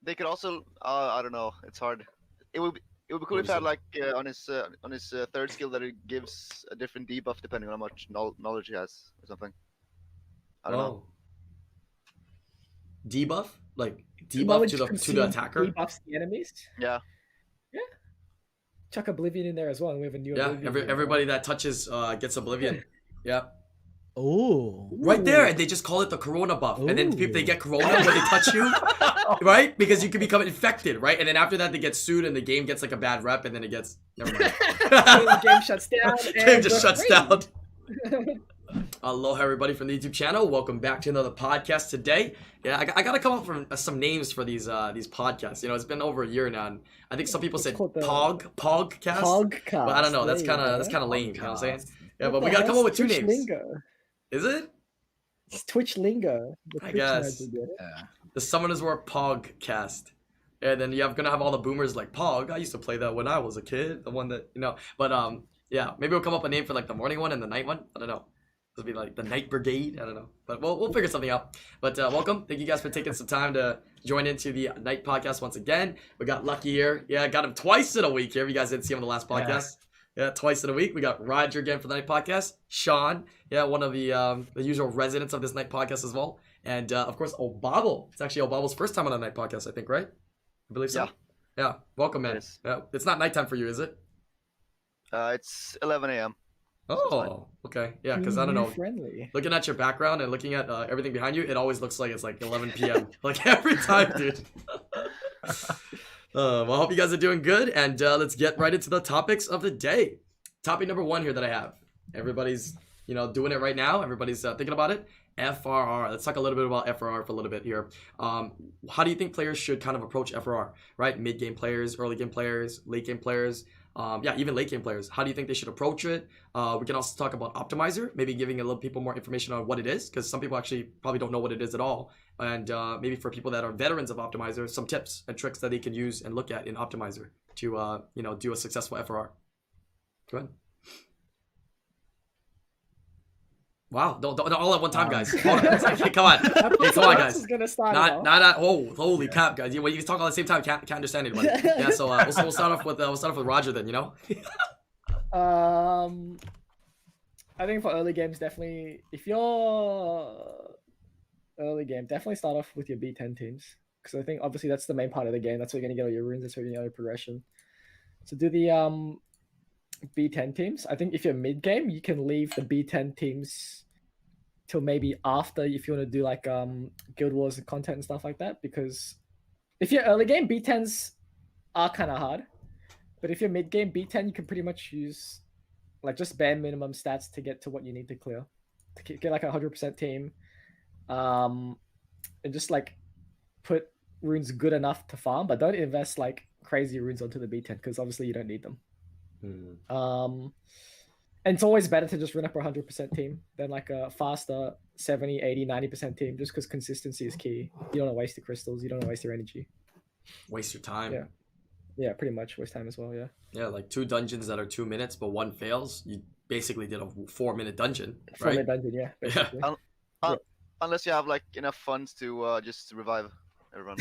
they could also. I don't know. It's hard. It would be cool What if do I you had say? like on his third skill that it gives a different debuff depending on how much knowledge he has or something. I don't know. Oh, debuff, like debuff to Knowledge the consumed attacker. debuffs the enemies. Yeah. Yeah. Chuck Oblivion in there as well, and we have a new Yeah, Oblivion. here, everybody that touches gets oblivion. Yeah, Oh. right there, Ooh. and they just call it the corona buff. And then if they Ooh. get corona when they touch you, right? Because you can become infected, right? And then after that, they get sued, and the game gets like a bad rep, and then it gets never mind. The game shuts down. Game and just we're shuts free. down. Aloha, everybody from the YouTube channel. Welcome back to another podcast today. Yeah, I gotta come up with some names for these podcasts. You know, it's been over a year now, and I think some people It's said called the Pogcast. Podcast. But I don't know. That's There you kind go. of lame. You know what I'm saying? Yeah, What but the we gotta come up hell's with two Twitch names. Lingo? Is it? It's Twitch lingo. The I Twitch guess. nerds will get it. Yeah. The Summoners War Pogcast. And then you're gonna have all the boomers like Pog. I used to play that when I was a kid. The one that But yeah, maybe we'll come up with a name for like the morning one and the night one. I don't know. It'll be like the Night Brigade. I don't know, but we'll figure something out. But welcome. Thank you guys for taking some time to join into the night podcast once again. We got Lucky here. Yeah, got him twice in a week here. If you guys didn't see him in the last podcast. Yeah, twice in a week. We got Roger again for the night podcast. Sean, yeah, one of the usual residents of this night podcast as well. And of course, Obabo. It's actually Obabo's first time on a night podcast, I think, right? I believe so. Yeah. Yeah. Welcome, man. Yes. Yeah, it's not nighttime for you, is it? It's 11 a.m. Oh, okay. Yeah, because I don't know. Friendly. Looking at your background and looking at everything behind you, it always looks like it's like 11 p.m. like every time, dude. Well, I hope you guys are doing good, and let's get right into the topics of the day. Topic number one here that I have. Everybody's, doing it right now. Everybody's thinking about it. FRR. Let's talk a little bit about FRR for a little bit here. How do you think players should kind of approach FRR, right? Mid-game players, early game players, late game players. Even late game players. How do you think they should approach it? We can also talk about Optimizer, maybe giving a little people more information on what it is, because some people actually probably don't know what it is at all. And maybe for people that are veterans of Optimizer, some tips and tricks that they can use and look at in Optimizer to do a successful FRR. Go ahead. Wow, don't all at one time, guys. Come on, hey, come on, guys. Gonna start Not holy crap, guys. When you talk all at the same time, can't understand anybody. Yeah, so we'll start off with Roger then. I think for early games, definitely, if you're early game, definitely start off with your B10 teams, because I think obviously that's the main part of the game. That's where you're gonna get all your runes. That's where you're gonna get your progression. So do the B10 teams. I think if you're mid game, you can leave the B10 teams till maybe after, if you want to do like guild wars and content and stuff like that, because if you're early game, B10s are kind of hard, but if you're mid game, B10 you can pretty much use like just bare minimum stats to get to what you need to clear, to get like a 100% team, and just like put runes good enough to farm, but don't invest like crazy runes onto the B10 because obviously you don't need them. And it's always better to just run up a 100% team than like a faster 70, 80, 90% team, just because consistency is key. You don't want to waste your crystals, you don't want to waste your energy. Waste your time. Yeah, pretty much waste time as well. Yeah, like 2 dungeons that are 2 minutes, but one fails. You basically did a 4-minute dungeon, right? 4-minute dungeon, yeah. Basically. Unless you have like enough funds to just revive everyone.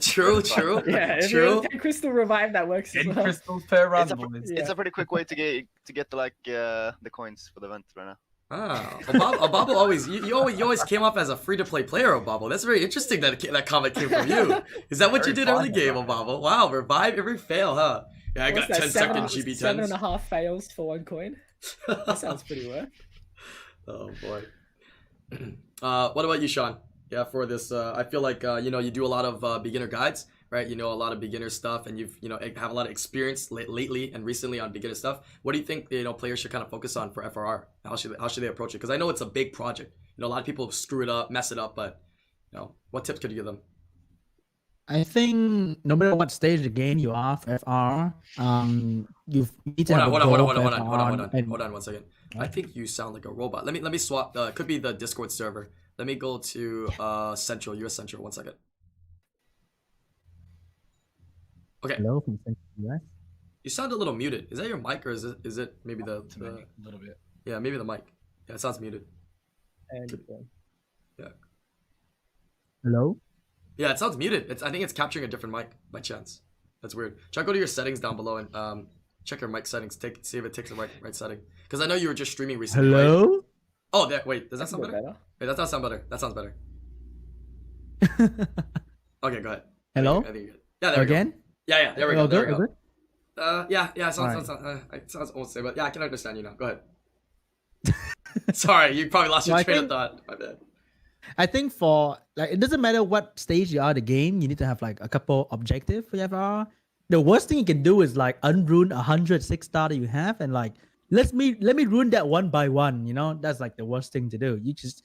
True. Yeah, if true. you 10 crystal revive, that works as 10 well. crystals per run, boys. It's a pretty quick way to get the coins for the event right now. Ah, Obabo always you always came off as a free-to-play player, Obabo. That's very interesting that comment came from you. Is that what you did early game, Obabo? Wow, revive every fail, huh? Yeah, I got 10-second GB10s. 7.5 fails for 1 coin. That sounds pretty worth. Oh boy. What about you, Sean? Yeah, for this, I feel like you do a lot of beginner guides, right? You know a lot of beginner stuff, and you've have a lot of experience lately and recently on beginner stuff. What do you think players should kind of focus on for FRR? How should they approach it? Because I know it's a big project. A lot of people screw it up, mess it up, but what tips could you give them? I think no matter what stage of the game you are, FR, you need to Hold on 1 second. What? I think you sound like a robot. Let me swap. Could be the Discord server. Let me go to Central, US Central. 1 second. Okay. Hello from Central US. You sound a little muted. Is that your mic or is it maybe the A little bit. yeah, maybe the mic. Yeah, it sounds muted. And Yeah. Hello. Yeah, it sounds muted. I think it's capturing a different mic by chance. That's weird. Try go to your settings down below and check your mic settings. See if it takes the right setting. Because I know you were just streaming recently, right? Hello? Oh, wait. Does that That's a sound bit better? better. Wait, that does sound better. That sounds better. Okay, go ahead. Hello? I think you're good. Yeah, there we go. Again? Yeah, there we go. All There good? we All go. good? Yeah. It sounds almost same, but yeah, I can understand you now. Go ahead. Sorry, you probably lost your No, I train of think- thought. My bad. I think for like it doesn't matter what stage you are in the game, you need to have like a couple objective for your FR. The worst thing you can do is like unruin 106 star that you have and like let me ruin that one by one. You know, that's like the worst thing to do. You're just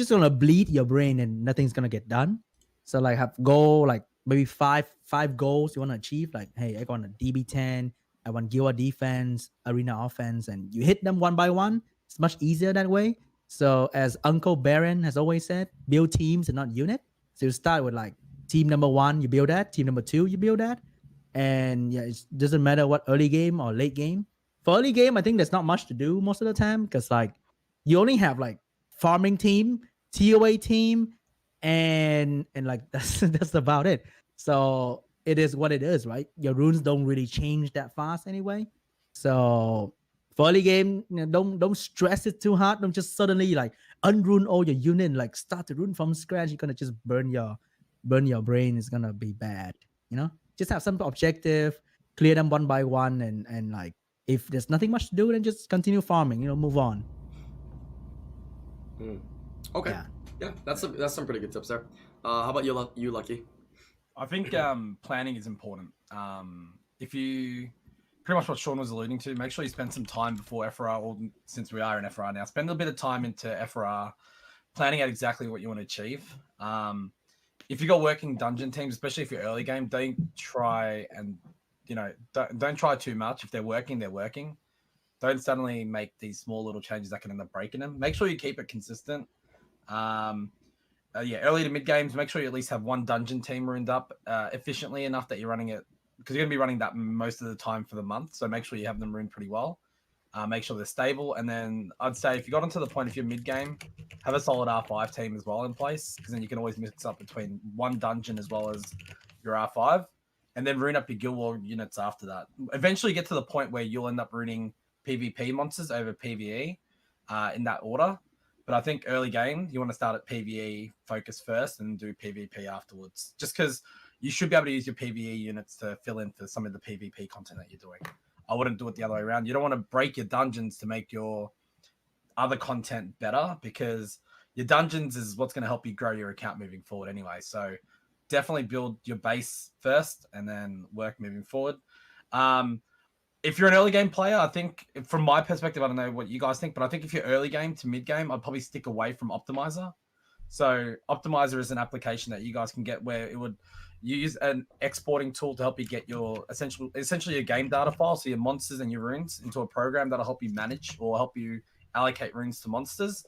gonna bleed your brain and nothing's gonna get done. So like have goal like maybe five goals you want to achieve. Like hey, I want a DB10, I want Gila defense, arena offense, and you hit them one by one. It's much easier that way. So as Uncle Baron has always said, build teams and not unit. So you start with like team number 1, you build that. Team number 2, you build that. And yeah, it doesn't matter what early game or late game. For early game, I think there's not much to do most of the time because like you only have like farming team, TOA team, and like that's about it. So it is what it is, right? Your runes don't really change that fast anyway. So for early game, you know, don't stress it too hard. Don't just suddenly like unrune all your unit and like start to rune from scratch. You're gonna just burn your brain. It's gonna be bad. You know, just have some objective, clear them one by one, and like if there's nothing much to do, then just continue farming. You know, move on. Okay. Yeah. Yeah, that's some pretty good tips there. How about you, Lucky? I think planning is important. If you pretty much what Sean was alluding to, make sure you spend some time before FRR, or since we are in FRR now, spend a bit of time into FRR, planning out exactly what you want to achieve. If you got working dungeon teams, especially if you're early game, don't try don't try too much. If they're working, they're working. Don't suddenly make these small little changes that can end up breaking them. Make sure you keep it consistent. Early to mid games, make sure you at least have one dungeon team ruined up efficiently enough that you're running it, because you're going to be running that most of the time for the month. So make sure you have them ruined pretty well. Make sure they're stable. And then I'd say if you got onto the point, if you're mid game, have a solid R5 team as well in place, because then you can always mix up between one dungeon as well as your R5, and then ruin up your guild war units after that. Eventually get to the point where you'll end up ruining PvP monsters over PvE in that order. But I think early game, you want to start at PvE focus first and do PvP afterwards. Just because you should be able to use your PvE units to fill in for some of the PvP content that you're doing. I wouldn't do it the other way around. You don't want to break your dungeons to make your other content better, because your dungeons is what's going to help you grow your account moving forward anyway. So definitely build your base first and then work moving forward. If you're an early game player, I think from my perspective, I don't know what you guys think, but I think if you're early game to mid game, I'd probably stick away from Optimizer. So Optimizer is an application that you guys can get where it would use an exporting tool to help you get your essentially your game data file, so your monsters and your runes, into a program that'll help you manage or help you allocate runes to monsters.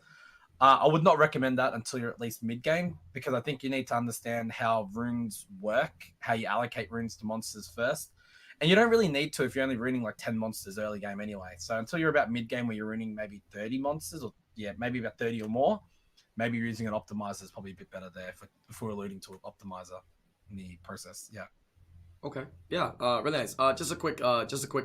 I would not recommend that until you're at least mid game, because I think you need to understand how runes work, how you allocate runes to monsters first. And you don't really need to if you're only ruining like 10 monsters early game anyway. So until you're about mid game where you're ruining maybe 30 monsters, or maybe about 30 or more, maybe using an optimizer is probably a bit better there if we're alluding to an optimizer in the process. Yeah. Okay. Yeah. Really nice. Just a quick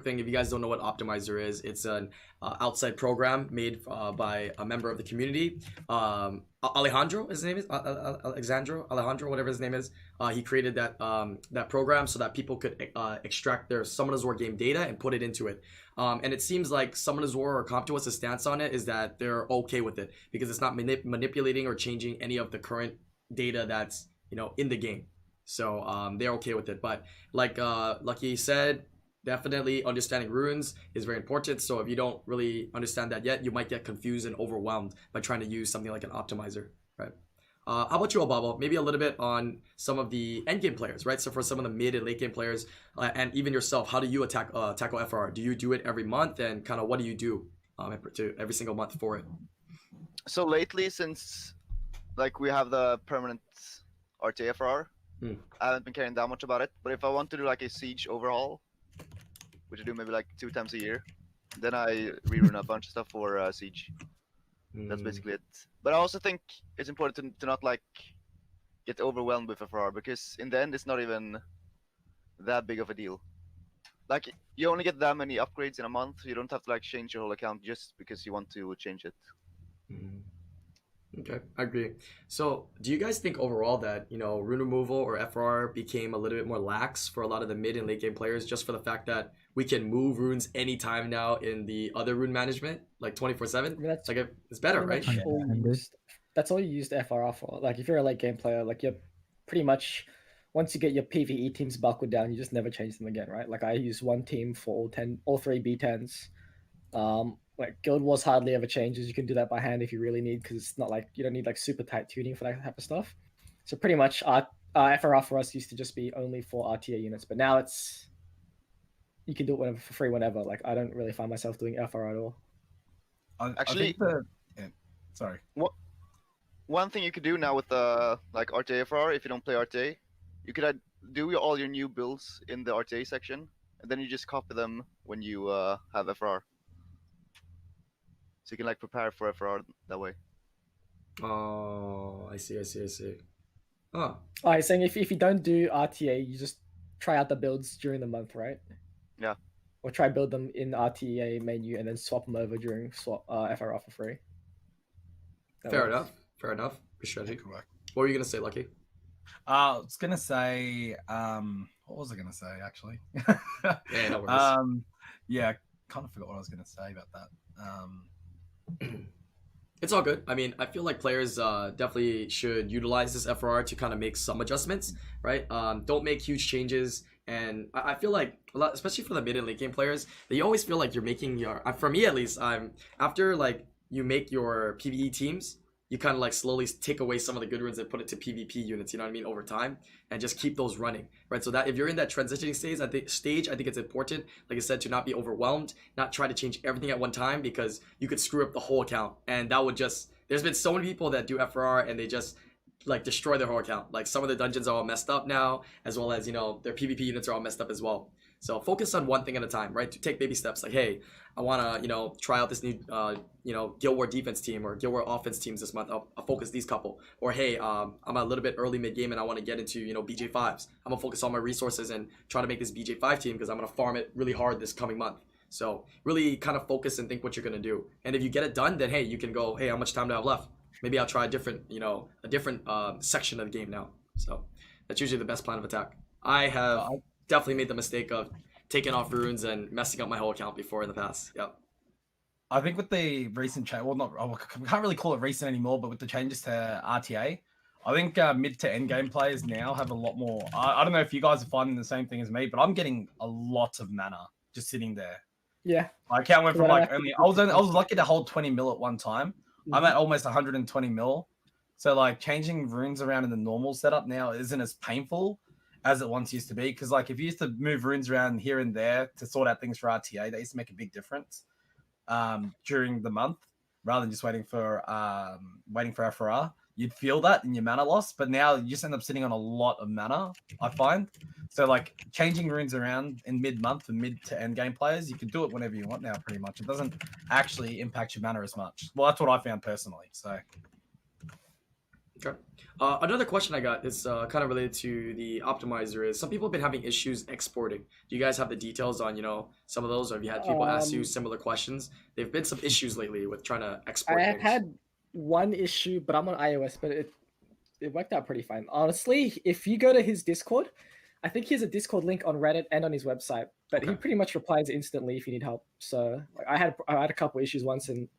thing. If you guys don't know what Optimizer is, it's an outside program made by a member of the community. Alejandro, his name is Alejandro, whatever his name is. He created that program so that people could extract their Summoners War game data and put it into it. And it seems like Summoners War or CompTOS' stance on it is that they're okay with it because it's not manipulating or changing any of the current data that's in the game. So they're okay with it. But like Lucky said, definitely understanding runes is very important. So if you don't really understand that yet, you might get confused and overwhelmed by trying to use something like an optimizer, right? How about you, Obabo? Maybe a little bit on some of the end game players, right? So for some of the mid and late game players, and even yourself, how do you tackle FR? Do you do it every month, and kind of what do you do every single month for it? So lately, since like we have the permanent RTFR, I haven't been caring that much about it. But if I want to do like a siege overhaul, which I do maybe like 2 times a year, then I rerun a bunch of stuff for siege. That's basically it. But I also think it's important to not like get overwhelmed with FRR, because in the end it's not even that big of a deal. Like, you only get that many upgrades in a month. You don't have to like change your whole account just because you want to change it. Mhm. Okay, I agree. So, do you guys think overall that, rune removal or FR became a little bit more lax for a lot of the mid and late game players just for the fact that we can move runes anytime now in the other rune management, like 24/7? That's Like it's better, pretty right? much all you 100. used. That's all you used FRR for. Like if you're a late game player, like you're pretty much once you get your PvE teams buckled down, you just never change them again, right? Like I use one team for all three B10s. Like Guild Wars hardly ever changes. You can do that by hand if you really need, because it's not like you don't need like super tight tuning for that type of stuff. So pretty much FRR for us used to just be only for RTA units, but now it's you can do it whenever for free whenever. Like I don't really find myself doing FRR at all. Actually, sorry. One thing you could do now with like RTA FRR, if you don't play RTA, you could do all your new builds in the RTA section, and then you just copy them when you have FRR. So you can like prepare for FRR that way. Oh, I see. Oh, I'm saying if you don't do RTA, you just try out the builds during the month, right? Yeah. Or try build them in RTA menu and then swap them over during FRR for free. That fair works. enough. Good strategy. Could work. What were you gonna say, Lucky? I was gonna say, what was I gonna say actually? Yeah, no worries. Yeah, kind of forgot what I was gonna say about that. It's all good. I mean, I feel like players definitely should utilize this FRR to kind of make some adjustments, right? Don't make huge changes. And I feel like a lot, especially for the mid and late game players, they always feel like you're making your. For me at least, after like you make your PvE teams, you kind of like slowly take away some of the good runes and put it to PvP units. You know what I mean? Over time, and just keep those running, right? So that if you're in that transitioning stage, I think it's important, like I said, to not be overwhelmed, not try to change everything at one time because you could screw up the whole account, and that would just. There's been so many people that do FRR and they just like destroy their whole account. Like some of the dungeons are all messed up now, as well as their PvP units are all messed up as well. So focus on one thing at a time, right? To take baby steps. Like, hey, I want to try out this new Guild War defense team or Guild War offense teams this month. I'll focus these couple. Or hey, I'm a little bit early mid game and I want to get into BJ5s. I'm gonna focus on my resources and try to make this BJ5 team because I'm gonna farm it really hard this coming month. So really kind of focus and think what you're gonna do. And if you get it done, then hey, you can go, hey, how much time do I have left? Maybe I'll try a different section of the game now. So that's usually the best plan of attack. I have definitely made the mistake of taking off runes and messing up my whole account before in the past. Yep. I think with the recent change, well, I can't really call it recent anymore, but with the changes to RTA, I think mid to end game players now have a lot more. I don't know if you guys are finding the same thing as me, but I'm getting a lot of mana just sitting there. Yeah. My account went from like I was lucky to hold 20 mil at one time. I'm at almost 120 mil. So like changing runes around in the normal setup now isn't as painful as it once used to be. Because like if you used to move runes around here and there to sort out things for RTA, that used to make a big difference during the month rather than just waiting for FRR. You'd feel that in your mana loss, but now you just end up sitting on a lot of mana, I find. So like changing runes around in mid-month for mid to end game players, you can do it whenever you want now pretty much. It doesn't actually impact your mana as much. Well, that's what I found personally. So Okay. Another question I got is kind of related to the optimizer. Is some people have been having issues exporting? Do you guys have the details on some of those, or have you had people ask you similar questions? There've been some issues lately with trying to export. I have had one issue, but I'm on iOS, but it worked out pretty fine. Honestly, if you go to his Discord, I think he has a Discord link on Reddit and on his website, but he pretty much replies instantly if you need help. So like, I had a couple issues once, and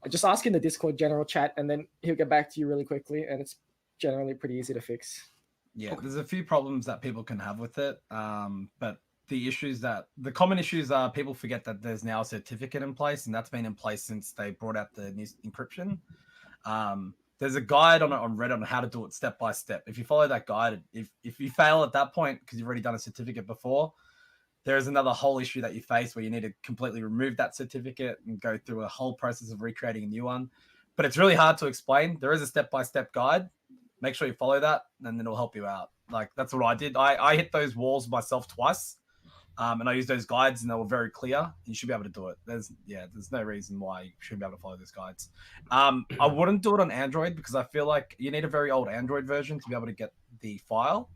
I just ask in the Discord general chat, and then he'll get back to you really quickly, and it's generally pretty easy to fix. Yeah, there's a few problems that people can have with it, but the common issues are people forget that there's now a certificate in place, and that's been in place since they brought out the new encryption. There's a guide on Reddit on how to do it step by step. If you follow that guide, if you fail at that point because you've already done a certificate before, there is another whole issue that you face where you need to completely remove that certificate and go through a whole process of recreating a new one. But it's really hard to explain. There is a step-by-step guide. Make sure you follow that, and then it'll help you out. Like, that's what I did. I hit those walls myself twice And I used those guides, and they were very clear. You should be able to do it. There's no reason why you shouldn't be able to follow those guides. I wouldn't do it on Android because I feel like you need a very old Android version to be able to get the file.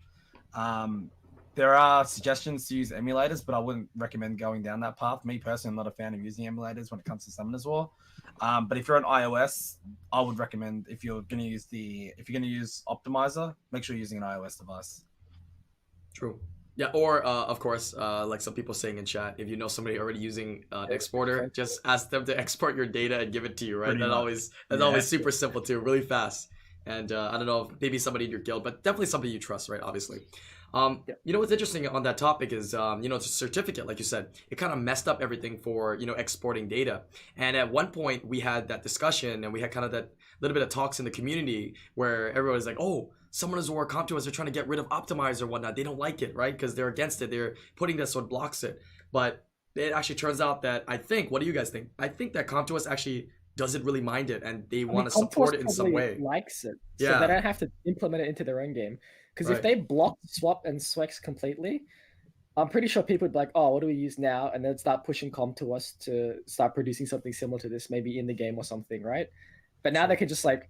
There are suggestions to use emulators, but I wouldn't recommend going down that path. Me personally, I'm not a fan of using emulators when it comes to Summoners War. But if you're on iOS, I would recommend if you're going to use Optimizer, make sure you're using an iOS device. True. Yeah, or of course, like some people saying in chat, if you know somebody already using an exporter, just ask them to export your data and give it to you, right? That's always super simple too, really fast. And I don't know, maybe somebody in your guild, but definitely somebody you trust, right? Obviously. You know what's interesting on that topic is, it's a certificate, like you said, it kind of messed up everything for, exporting data. And at one point we had that discussion and we had kind of that little bit of talks in the community where everyone was like, oh, Summoners War come to us, they're trying to get rid of Optimizer and whatnot. They don't like it, right? Because they're against it. They're putting this so it blocks it. But it actually turns out that what do you guys think? I think that ComToUs actually doesn't really mind it and they want to support it in some way. Likes it. So they don't have to implement it into their own game. Because if they block swap and Swex completely, I'm pretty sure people would be like, oh, what do we use now? And then start pushing ComToUs to start producing something similar to this, maybe in the game or something, right? But now they could just like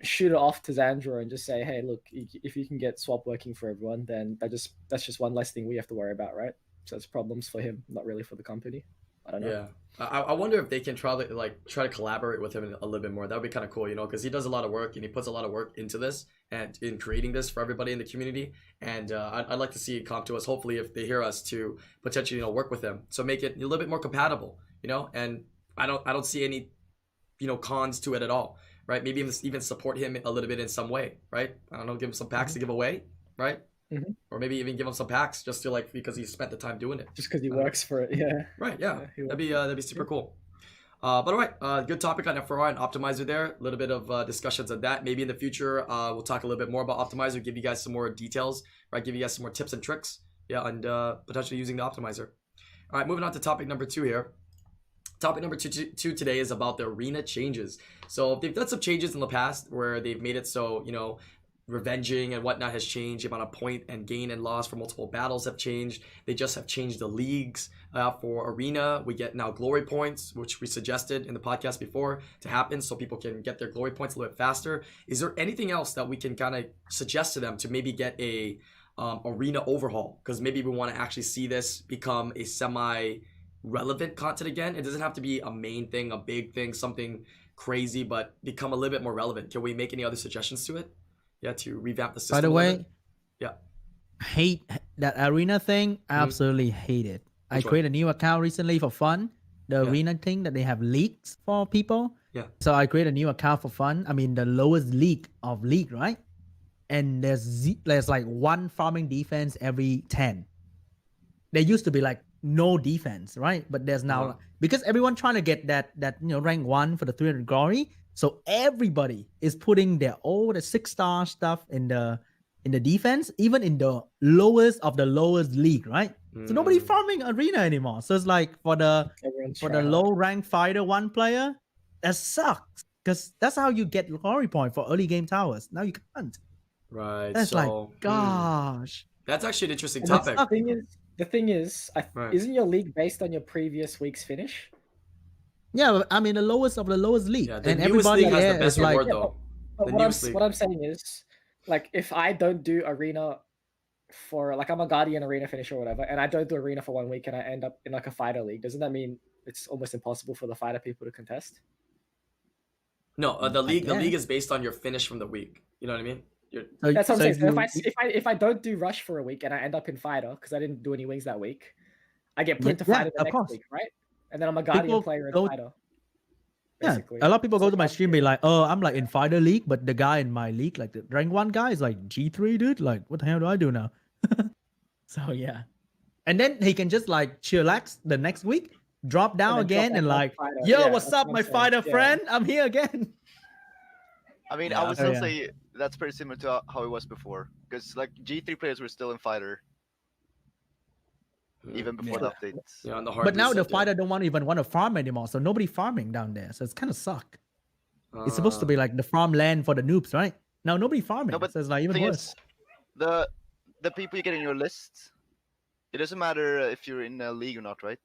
shoot it off to Xandro and just say, hey, look, if you can get swap working for everyone, then that's just one less thing we have to worry about, right? So it's problems for him, not really for the company. I don't know. Yeah, I wonder if they can try to collaborate with him a little bit more. That would be kind of cool, because he does a lot of work and he puts a lot of work into this and in creating this for everybody in the community. And I'd like to see it come to us, hopefully, if they hear us, to potentially work with them, so make it a little bit more compatible, And I don't see any cons to it at all, right? Maybe even support him a little bit in some way, right? I don't know, give him some packs to give away, right? Or maybe even give him some packs just to because he spent the time doing it. Just because he works for it, yeah. Right, yeah. That'd be super cool. But all right, good topic on FRR and Optimizer there. A little bit of discussions on that. Maybe in the future, we'll talk a little bit more about Optimizer, give you guys some more details, right? Give you guys some more tips and tricks, and potentially using the Optimizer. All right, moving on to topic number 2 here. Topic number two today is about the arena changes. So they've done some changes in the past where they've made it so, revenging and whatnot has changed. The amount of point and gain and loss for multiple battles have changed. They just have changed the leagues for arena. We get now glory points, which we suggested in the podcast before to happen so people can get their glory points a little bit faster. Is there anything else that we can kind of suggest to them to maybe get a arena overhaul? Because maybe we want to actually see this become a semi-relevant content again. It doesn't have to be a main thing, a big thing, something crazy, but become a little bit more relevant. Can we make any other suggestions to it? Yeah, to revamp the system. By the way, yeah, hate that arena thing. Absolutely hate it. I created a new account recently for fun. The arena thing that they have leagues for people. Yeah. So I created a new account for fun. I mean, the lowest league of league, right? And there's like one farming defense every 10. There used to be like no defense, right? But there's now because everyone trying to get that rank 1 for the 300 glory. So everybody is putting the 6-star stuff in the defense, even in the lowest of the lowest league, right? So nobody farming arena anymore. So it's like for the low rank fighter 1 player, that sucks because that's how you get glory point for early game towers. Now you can't. Right. That's gosh. That's actually an interesting topic. The thing is, isn't your league based on your previous week's finish? Yeah, I mean the lowest of the lowest league, yeah, and everybody has the best reward, like, though. What I'm saying is, like, if I don't do arena for I'm a guardian arena finisher or whatever, and I don't do arena for 1 week, and I end up in like a fighter league, doesn't that mean it's almost impossible for the fighter people to contest? No, the league is based on your finish from the week. You know what I mean? That's what I'm saying. So if I don't do rush for a week and I end up in fighter because I didn't do any wings that week, I get put into fighter the next week, right? And then I'm a guardian player in fighter. Basically. Yeah, a lot of people go to my stream be like, oh, I'm like in fighter league, but the guy in my league, like the rank 1 guy, is like G3, dude. Like, what the hell do I do now? So yeah, and then he can just like chillax the next week, drop down again, and like, yo, what's up, my fighter friend? I'm here again. I mean, I would still say that's pretty similar to how it was before, because like G3 players were still in fighter even before the updates. Yeah, but now the fighter don't want to farm anymore, so nobody farming down there, so it's kind of suck. It's supposed to be like the farmland for the noobs, right? Now nobody farming, so it's like even worse. The people you get in your list, It doesn't matter if you're in a league or not, right?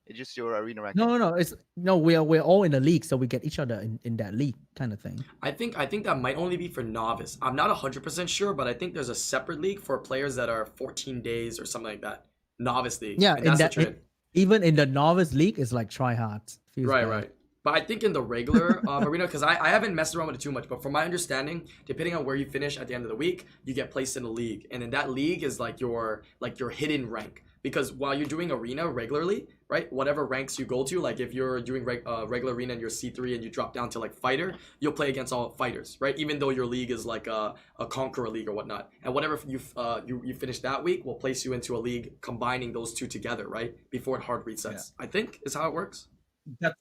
It's just your arena ranking. No. It's no. We're all in the league, so we get each other in that league kind of thing. I think that might only be for novice. I'm not 100% sure, but I think there's a separate league for players that are 14 days or something like that. Novice league. Yeah, and in that's that what you're in. even in the novice league, it's like try hard. Feels Right, bad. right. But I think in the regular arena, because I haven't messed around with it too much, but from my understanding, depending on where you finish at the end of the week, you get placed in a league, and in that league is like your hidden rank. Because while you're doing arena regularly, right, whatever ranks you go to, like if you're doing regular arena and you're C3 and you drop down to like fighter, you'll play against all fighters, right? Even though your league is like a conqueror league or whatnot. And whatever you finish that week, will place you into a league combining those two together, right? Before it hard resets. I think is how it works.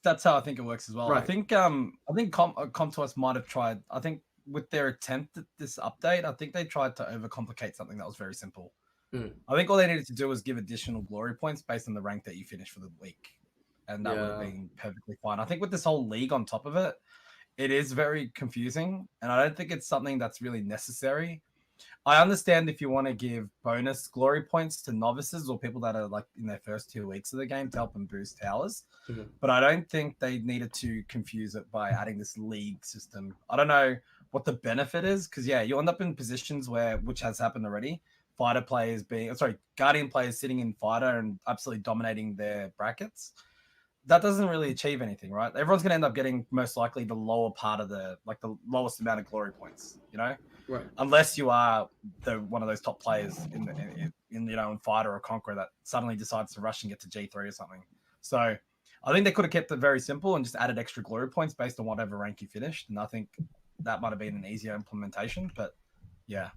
That's how I think it works as well. Right. I think ComTOS might have tried. I think with their attempt at this update, I think they tried to overcomplicate something that was very simple. I think all they needed to do was give additional glory points based on the rank that you finished for the week, and that would have been perfectly fine. I think with this whole league on top of it, it is very confusing, and I don't think it's something that's really necessary. I understand if you want to give bonus glory points to novices or people that are like in their first 2 weeks of the game to help them boost towers, but I don't think they needed to confuse it by adding this league system. I don't know what the benefit is, because you end up in positions which has happened already, Guardian players sitting in fighter and absolutely dominating their brackets. That doesn't really achieve anything, right? Everyone's going to end up getting most likely the lower part of the lowest amount of glory points, right? Unless you are one of those top players in fighter or conqueror that suddenly decides to rush and get to G3 or something. So I think they could have kept it very simple and just added extra glory points based on whatever rank you finished, and I think that might have been an easier implementation. But yeah,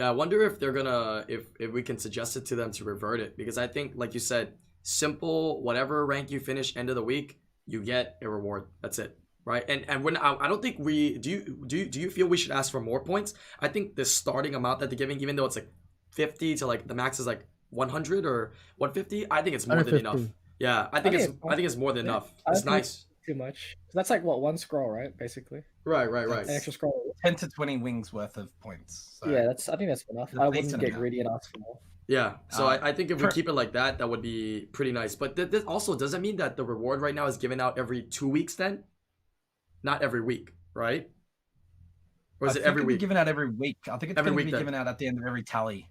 I wonder if they're gonna if we can suggest it to them to revert it, because I think, like you said, simple, whatever rank you finish end of the week, you get a reward. That's it, right? And when I don't think do you feel we should ask for more points? I think the starting amount that they're giving, even though it's like 50 to like the max is like 100 or 150, I think it's more than enough. Yeah, I think it's more than enough. It's nice. Too much. That's like what, one scroll, right? Basically. Right. An extra scroll. 10 to 20 wings worth of points. So. Yeah, I think that's enough. I wouldn't get greedy and ask for more. Yeah, so I think if we keep it like that, that would be pretty nice. But this also doesn't mean that the reward right now is given out every 2 weeks then? Not every week, right? Or is it every week? Given out every week. I think it's going to be given out at the end of every tally.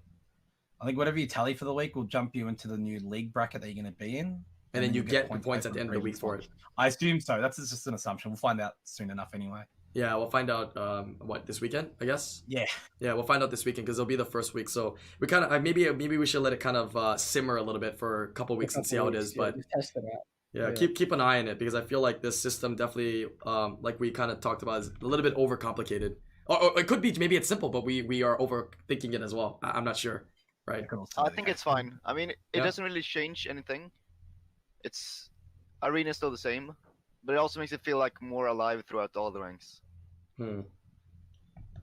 I think whatever you tally for the week will jump you into the new league bracket that you're going to be in. And then you get the points at the end of the week for it. I assume so. That's just an assumption. We'll find out soon enough anyway. Yeah, we'll find out this weekend, I guess. Yeah, we'll find out this weekend because it'll be the first week. So we kind of maybe we should let it kind of simmer a little bit for a couple weeks and see how it is. But test it out. Yeah, keep an eye on it, because I feel like this system definitely, like we kind of talked about, is a little bit overcomplicated. Or it could be, maybe it's simple, but we are overthinking it as well. I'm not sure, right? I think it's fine. I mean, it doesn't really change anything. It's arena is still the same, but it also makes it feel like more alive throughout all the ranks.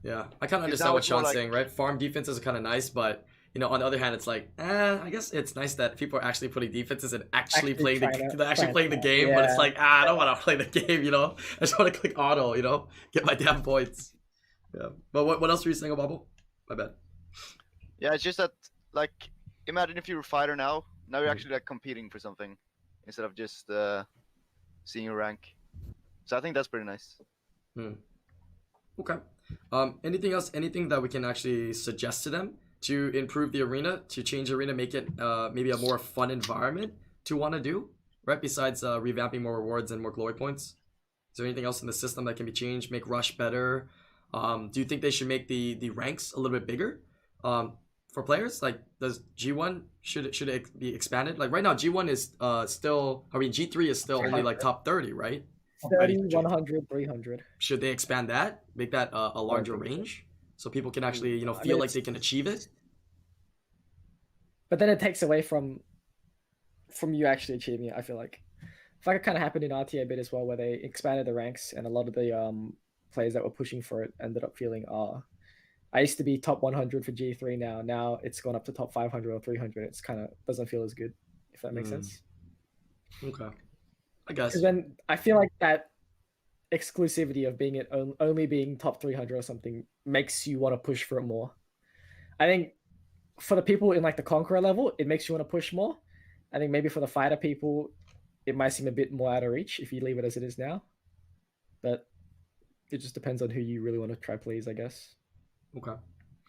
Yeah, I kind of understand what Sean's saying, right? Farm defenses are kind of nice, but on the other hand, it's like, I guess it's nice that people are actually putting defenses and actually playing the game. Yeah. But it's like, I don't want to play the game, I just want to click auto, get my damn points. Yeah. But what else were you saying about Bubble? My bad. Yeah, it's just that, like, imagine if you were a fighter now you're actually like competing for something instead of just seeing your rank. So I think that's pretty nice. Okay. Anything else? Anything that we can actually suggest to them to improve the arena, to change the arena, make it maybe a more fun environment to want to do, right? Besides revamping more rewards and more glory points. Is there anything else in the system that can be changed? Make Rush better? Do you think they should make the ranks a little bit bigger for players? Like, does G1 should it be expanded? Like right now, G1 is still. I mean, G3 is still only like top 30, right? 30, 100, 300. Should they expand that? Make that a larger range, so people can actually feel like they can achieve it. But then it takes away from you actually achieving it. I feel like it kind of happened in RTA a bit as well, where they expanded the ranks and a lot of the players that were pushing for it ended up feeling, I used to be top 100 for G3 now it's gone up to top 500 or 300. It's kind of doesn't feel as good, if that makes sense. Okay, I guess. Because then I feel like that exclusivity of being only being top 300 or something makes you want to push for it more. I think for the people in like the Conqueror level, it makes you want to push more. I think maybe for the fighter people, it might seem a bit more out of reach if you leave it as it is now. But it just depends on who you really want to try please, I guess. Okay,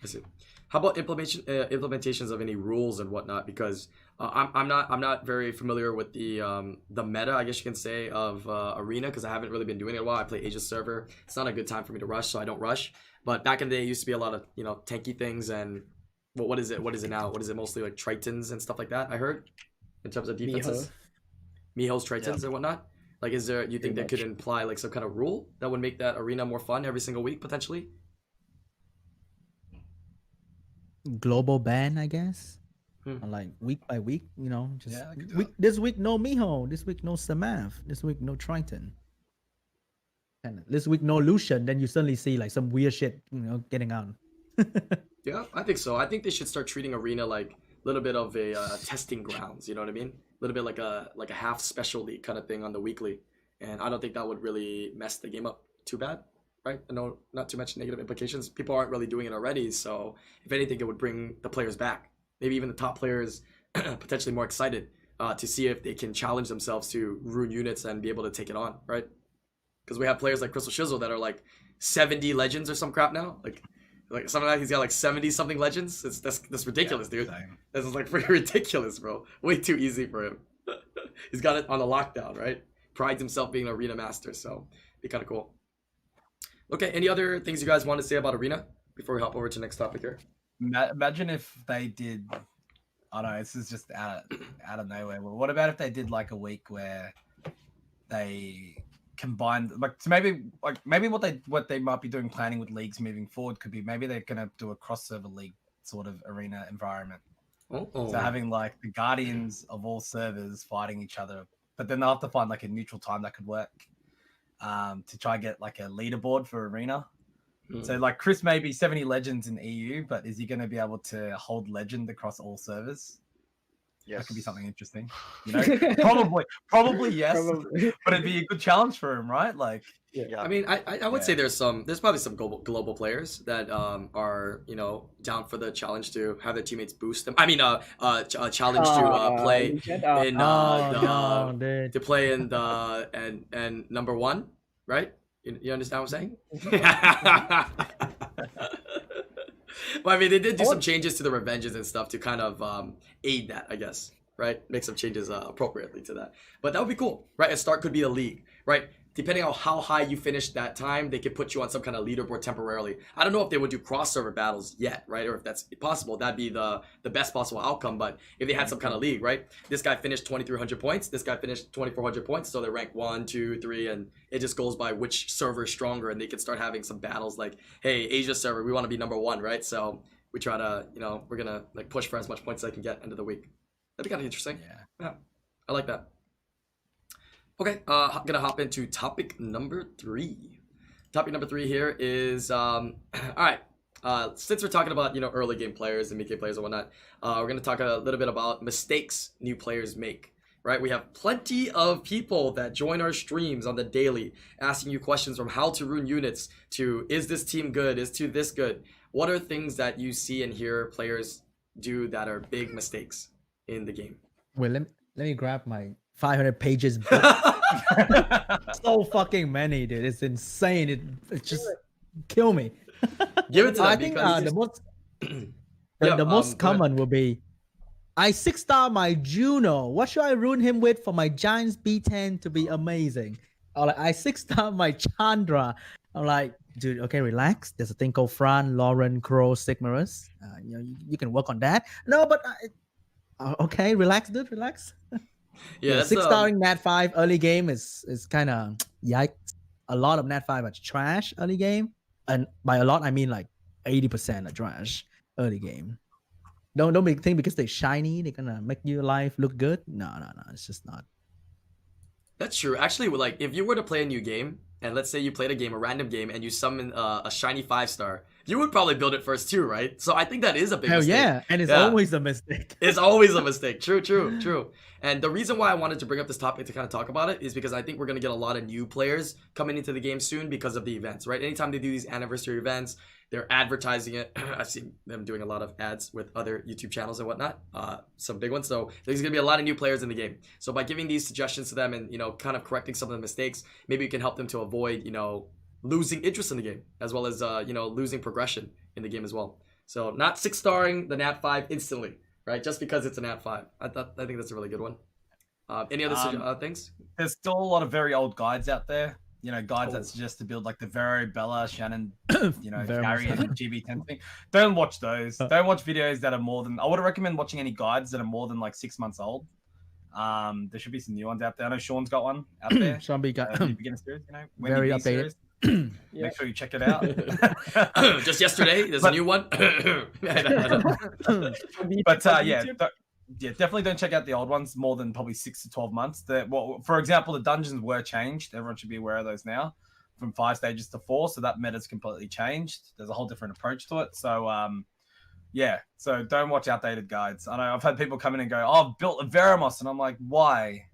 I see. How about implementations of any rules and whatnot? Because I'm not very familiar with the meta, I guess you can say, of Arena, because I haven't really been doing it a while. I play Asia server. It's not a good time for me to rush, so I don't rush. But back in the day, it used to be a lot of tanky things. And what is it? What is it now? What is it? Mostly like Tritons and stuff like that, I heard, in terms of defenses. Miho's Tritons and whatnot. Like, you think that could imply like some kind of rule that would make that Arena more fun every single week potentially? Global ban, I guess. Like week by week, just this week no Miho, this week no Samath, this week no Triton, and this week no Lucian. Then you suddenly see like some weird shit, getting on. Yeah, I think so. I think they should start treating Arena like a little bit of a testing grounds. You know what I mean? A little bit like a half special league kind of thing on the weekly, and I don't think that would really mess the game up too bad. Right? I know not too much negative implications. People aren't really doing it already, so if anything, it would bring the players back. Maybe even the top players potentially more excited to see if they can challenge themselves to ruin units and be able to take it on, right? Because we have players like Crystal Shizzle that are like 70 legends or some crap now. Like something like he's got like 70 something legends. That's ridiculous, dude. This is like pretty ridiculous, bro. Way too easy for him. He's got it on the lockdown, right? Prides himself being an Arena master, so be kind of cool. Okay, any other things you guys want to say about Arena before we hop over to the next topic here? Imagine if they did, I don't know, this is just out of nowhere. Well, what about if they did like a week where they combined, so maybe what they might be doing planning with leagues moving forward could be maybe they're gonna do a cross-server league sort of Arena environment. So having like the guardians of all servers fighting each other, but then they'll have to find like a neutral time that could work. To try and get like a leaderboard for Arena. So like Chris may be 70 legends in EU, but is he going to be able to hold legend across all servers? Yes. That could be something interesting. Probably yes. Probably. But it'd be a good challenge for him, right? Like, yeah. I mean, I would say there's probably some global players that are down for the challenge to have their teammates boost them. I mean, challenge to play in to play in the and number one, right? You understand what I'm saying? Well, I mean, they did do some changes to the revenges and stuff to kind of aid that, I guess, right? Make some changes appropriately to that. But that would be cool, right? A start could be a league, right? Depending on how high you finish that time, they could put you on some kind of leaderboard temporarily. I don't know if they would do cross-server battles yet, right? Or if that's possible. That'd be the best possible outcome. But if they had some kind of league, right? This guy finished 2,300 points. This guy finished 2,400 points. So they rank 1, 2, 3, and it just goes by which server is stronger. And they can start having some battles like, hey, Asia server, we want to be number 1, right? So we try to, we're going to like push for as much points as I can get end of the week. That'd be kind of interesting. Yeah. I like that. Okay, I'm gonna hop into topic number 3. Topic number 3 here is all right. Since we're talking about early game players and mid game players and whatnot, we're gonna talk a little bit about mistakes new players make. Right, we have plenty of people that join our streams on the daily, asking you questions from how to ruin units to is this team good, is to this good. What are things that you see and hear players do that are big mistakes in the game? Wait, let me grab my 500 pages book. So fucking many, dude. It's insane. It just kill me. Give it to them. I think the most common will be I 6-star my Juno. What should I ruin him with for my Giants B10 to be amazing? Or like I 6-star my Chandra. I'm like, dude, okay, relax. There's a thing called Fran, Lauren, Crow, Sigmarus. You can work on that. No, but okay, relax, dude, relax. Yeah, 6-starring Nat 5 early game is kind of yikes. A lot of Nat 5 are trash early game, and by a lot I mean like 80% are trash early game. Don't be think because they're shiny they're gonna make your life look good. No, it's just not. That's true. Actually, like if you were to play a new game, and let's say you played a random game, and you summon a shiny 5-star, you would probably build it first too, right? So I think that is a big mistake. Yeah, and it's always a mistake. It's always a mistake. True. And the reason why I wanted to bring up this topic to kind of talk about it is because I think we're going to get a lot of new players coming into the game soon because of the events, right? Anytime they do these anniversary events, They're advertising it. I've seen them doing a lot of ads with other YouTube channels and whatnot. Some big ones. So there's gonna be a lot of new players in the game. So by giving these suggestions to them and kind of correcting some of the mistakes, maybe you can help them to avoid losing interest in the game, as well as losing progression in the game as well. So not 6-starring the Nat 5 instantly, right? Just because it's a Nat 5. I think that's a really good one. Any other things? There's still a lot of very old guides out there. Guides that suggest to build like the Vero, Bella, Shannon, Gary, and GB10 thing. Don't watch those. Don't watch videos that are more than. I would recommend watching any guides that are more than like 6 months old. There should be some new ones out there. I know Sean's got one out there. Sean B got beginner series, very updated. Make sure you check it out. Just yesterday, there's a new one. But definitely don't check out the old ones more than probably 6 to 12 months. For example, the dungeons were changed. Everyone should be aware of those now, from 5 stages to 4. So that meta's completely changed. There's a whole different approach to it. So so don't watch outdated guides. I know I've had people come in and go, "Oh, I've built a Veramos," and I'm like, "Why?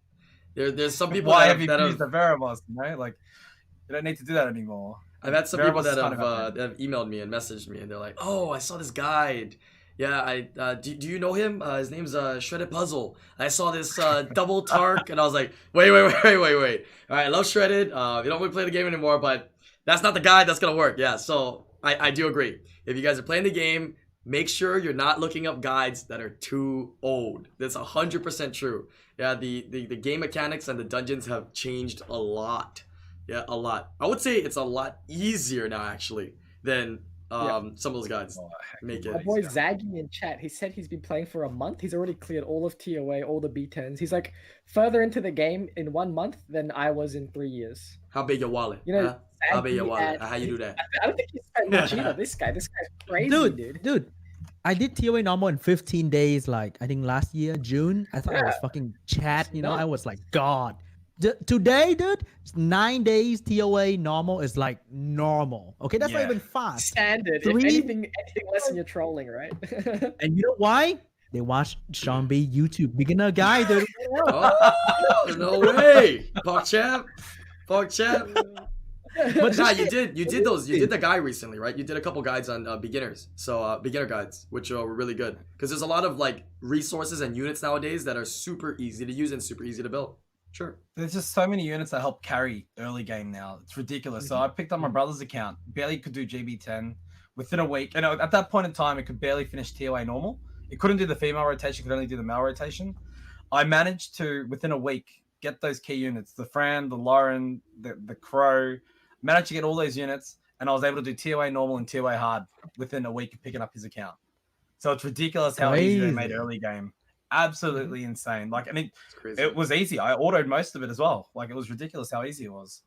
There's some people. Why have you used a Veramos? You don't need to do that anymore." I've had some people that have emailed me and messaged me, and they're like, "Oh, I saw this guide. Yeah, do you know him? His name's Shredded Puzzle. I saw this double Tark," and I was like, wait. All right, I love Shredded. You don't really play the game anymore, but that's not the guide that's gonna work. Yeah, so I do agree. If you guys are playing the game, make sure you're not looking up guides that are too old. That's 100% true. Yeah, the game mechanics and the dungeons have changed a lot. Yeah, a lot. I would say it's a lot easier now, actually, than some of those guys make it. My boy Zaggy in chat, he said he's been playing for a month. He's already cleared all of TOA, all the B10s. He's like further into the game in 1 month than I was in 3 years. How big your wallet? Huh? How big your wallet? How you do that? I don't think he's spent much either. This guy's crazy, dude. I did TOA normal in 15 days, like I think last year, June. I thought I was fucking chat, I was like, God. Today, dude, it's 9 days TOA normal is like normal. Okay, that's not even fast. Standard. If anything less than you're trolling, right? And you know why? They watch Sean B YouTube beginner guide, dude. Oh, no way. PogChamp. But you did those. You did the guide recently, right? You did a couple guides on beginners. So beginner guides, which were really good. Because there's a lot of like resources and units nowadays that are super easy to use and super easy to build. Sure. There's just so many units that help carry early game now. It's ridiculous. So I picked up my brother's account. Barely could do GB10 within a week. And at that point in time, it could barely finish TOA normal. It couldn't do the female rotation. It could only do the male rotation. I managed to, within a week, get those key units. The Fran, the Lauren, the Crow. Managed to get all those units. And I was able to do TOA normal and TOA hard within a week of picking up his account. So it's ridiculous how easy they made early game. Absolutely insane. Like, I mean, it was easy. I autoed most of it as well. Like, it was ridiculous how easy it was.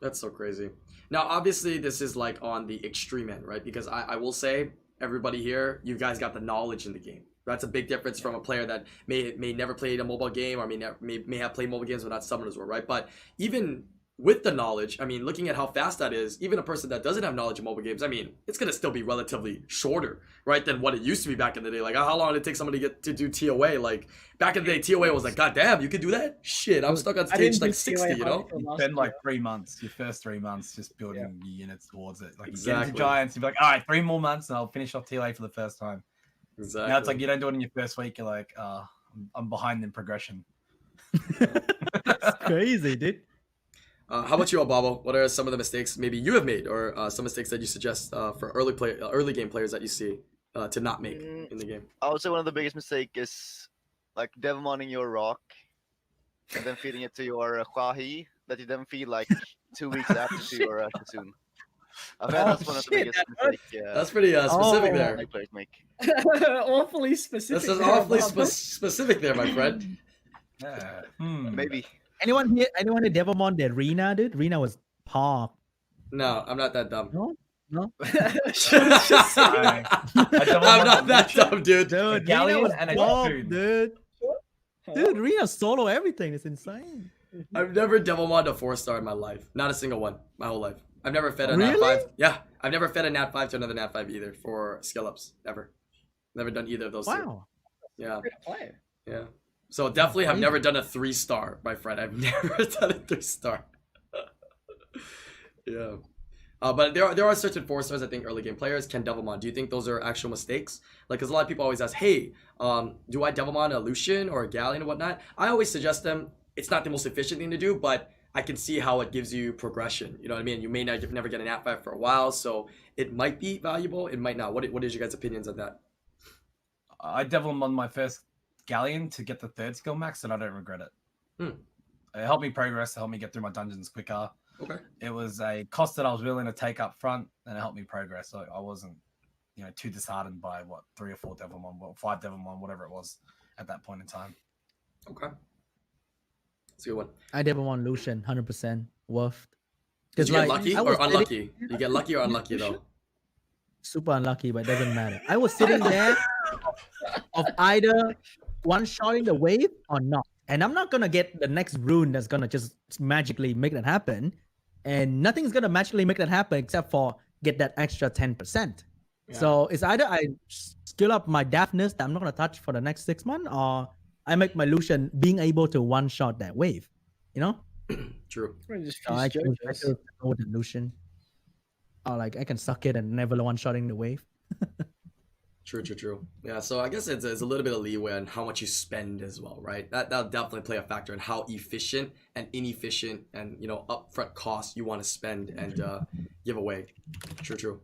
That's so crazy. Now, obviously, this is like on the extreme end, right? Because I will say, everybody here, you guys got the knowledge in the game. That's a big difference from a player that may never played a mobile game or may have played mobile games but not summoners were, right? But even with the knowledge, I mean, looking at how fast that is, even a person that doesn't have knowledge of mobile games, I mean, it's going to still be relatively shorter, right, than what it used to be back in the day. Like, how long did it take somebody to do TOA? Like, back in the day, TOA was like, God damn, you could do that? Shit, I'm stuck on stage like 60, you know? You spend like 3 months, your first 3 months, just building your units towards it. Like, you get into Giants, you'd be like, all right, 3 more months, and I'll finish off TOA for the first time. Exactly. Now it's like, you don't do it in your first week, you're like, I'm behind in progression. That's crazy, dude. How about you, Obabo? What are some of the mistakes maybe you have made, or some mistakes that you suggest for early game players that you see to not make in the game? I would say one of the biggest mistakes is like demoning your rock and then feeding it to your Huahi that you then feed like 2 weeks after to your Kasoon. I bet that's one of the biggest mistakes. That's pretty specific there. Players make. Awfully specific. This is awfully specific there, my friend. Maybe. Anyone here Devilmon the Rena, dude? Rena was pop. No, I'm not that dumb. No? I'm not that dumb, dude. Dude, Rena was pop, dude. Dude, Rena solo everything. It's insane. I've never Devilmon a 4-star in my life. Not a single one. My whole life. I've never fed a Really? Nat 5. Yeah, I've never fed a Nat 5 to another Nat 5 either for skill ups. Ever. Never done either of those two. Wow. Yeah. Good play. Yeah. So definitely have never done a 3-star, my friend. I've never done a 3-star. Yeah. But there are certain 4-stars I think early game players can Devilmon. Do you think those are actual mistakes? Like, because a lot of people always ask, hey, do I Devilmon a Lucian or a Galleon and whatnot? I always suggest them. It's not the most efficient thing to do, but I can see how it gives you progression. You know what I mean? You may never get an Nat 5 for a while, so it might be valuable. It might not. What is your guys' opinions on that? I Devilmon my first Galleon to get the 3rd skill max, and I don't regret it. It helped me progress. It helped me get through my dungeons quicker. Okay. It was a cost that I was willing to take up front, and it helped me progress. So I wasn't, too disheartened by 3 or 4 Devilmon, 5 Devilmon, whatever it was at that point in time. Okay. That's a good one. I Devilmon Lucian, 100% worth. Did you get lucky or unlucky? You get lucky or unlucky though? Super unlucky, but it doesn't matter. I was sitting there of either one-shotting the wave or not. And I'm not going to get the next rune that's going to just magically make that happen. And nothing's going to magically make that happen except for get that extra 10%. Yeah. So it's either I skill up my Daphnis that I'm not going to touch for the next 6 months, or I make my Lucian being able to one-shot that wave. True. So I can go with the Lucian. Or like I can suck it and never one-shotting the wave. True. Yeah, so I guess it's a little bit of leeway on how much you spend as well, right? That'll definitely play a factor in how efficient and inefficient and upfront costs you want to spend and give away. True.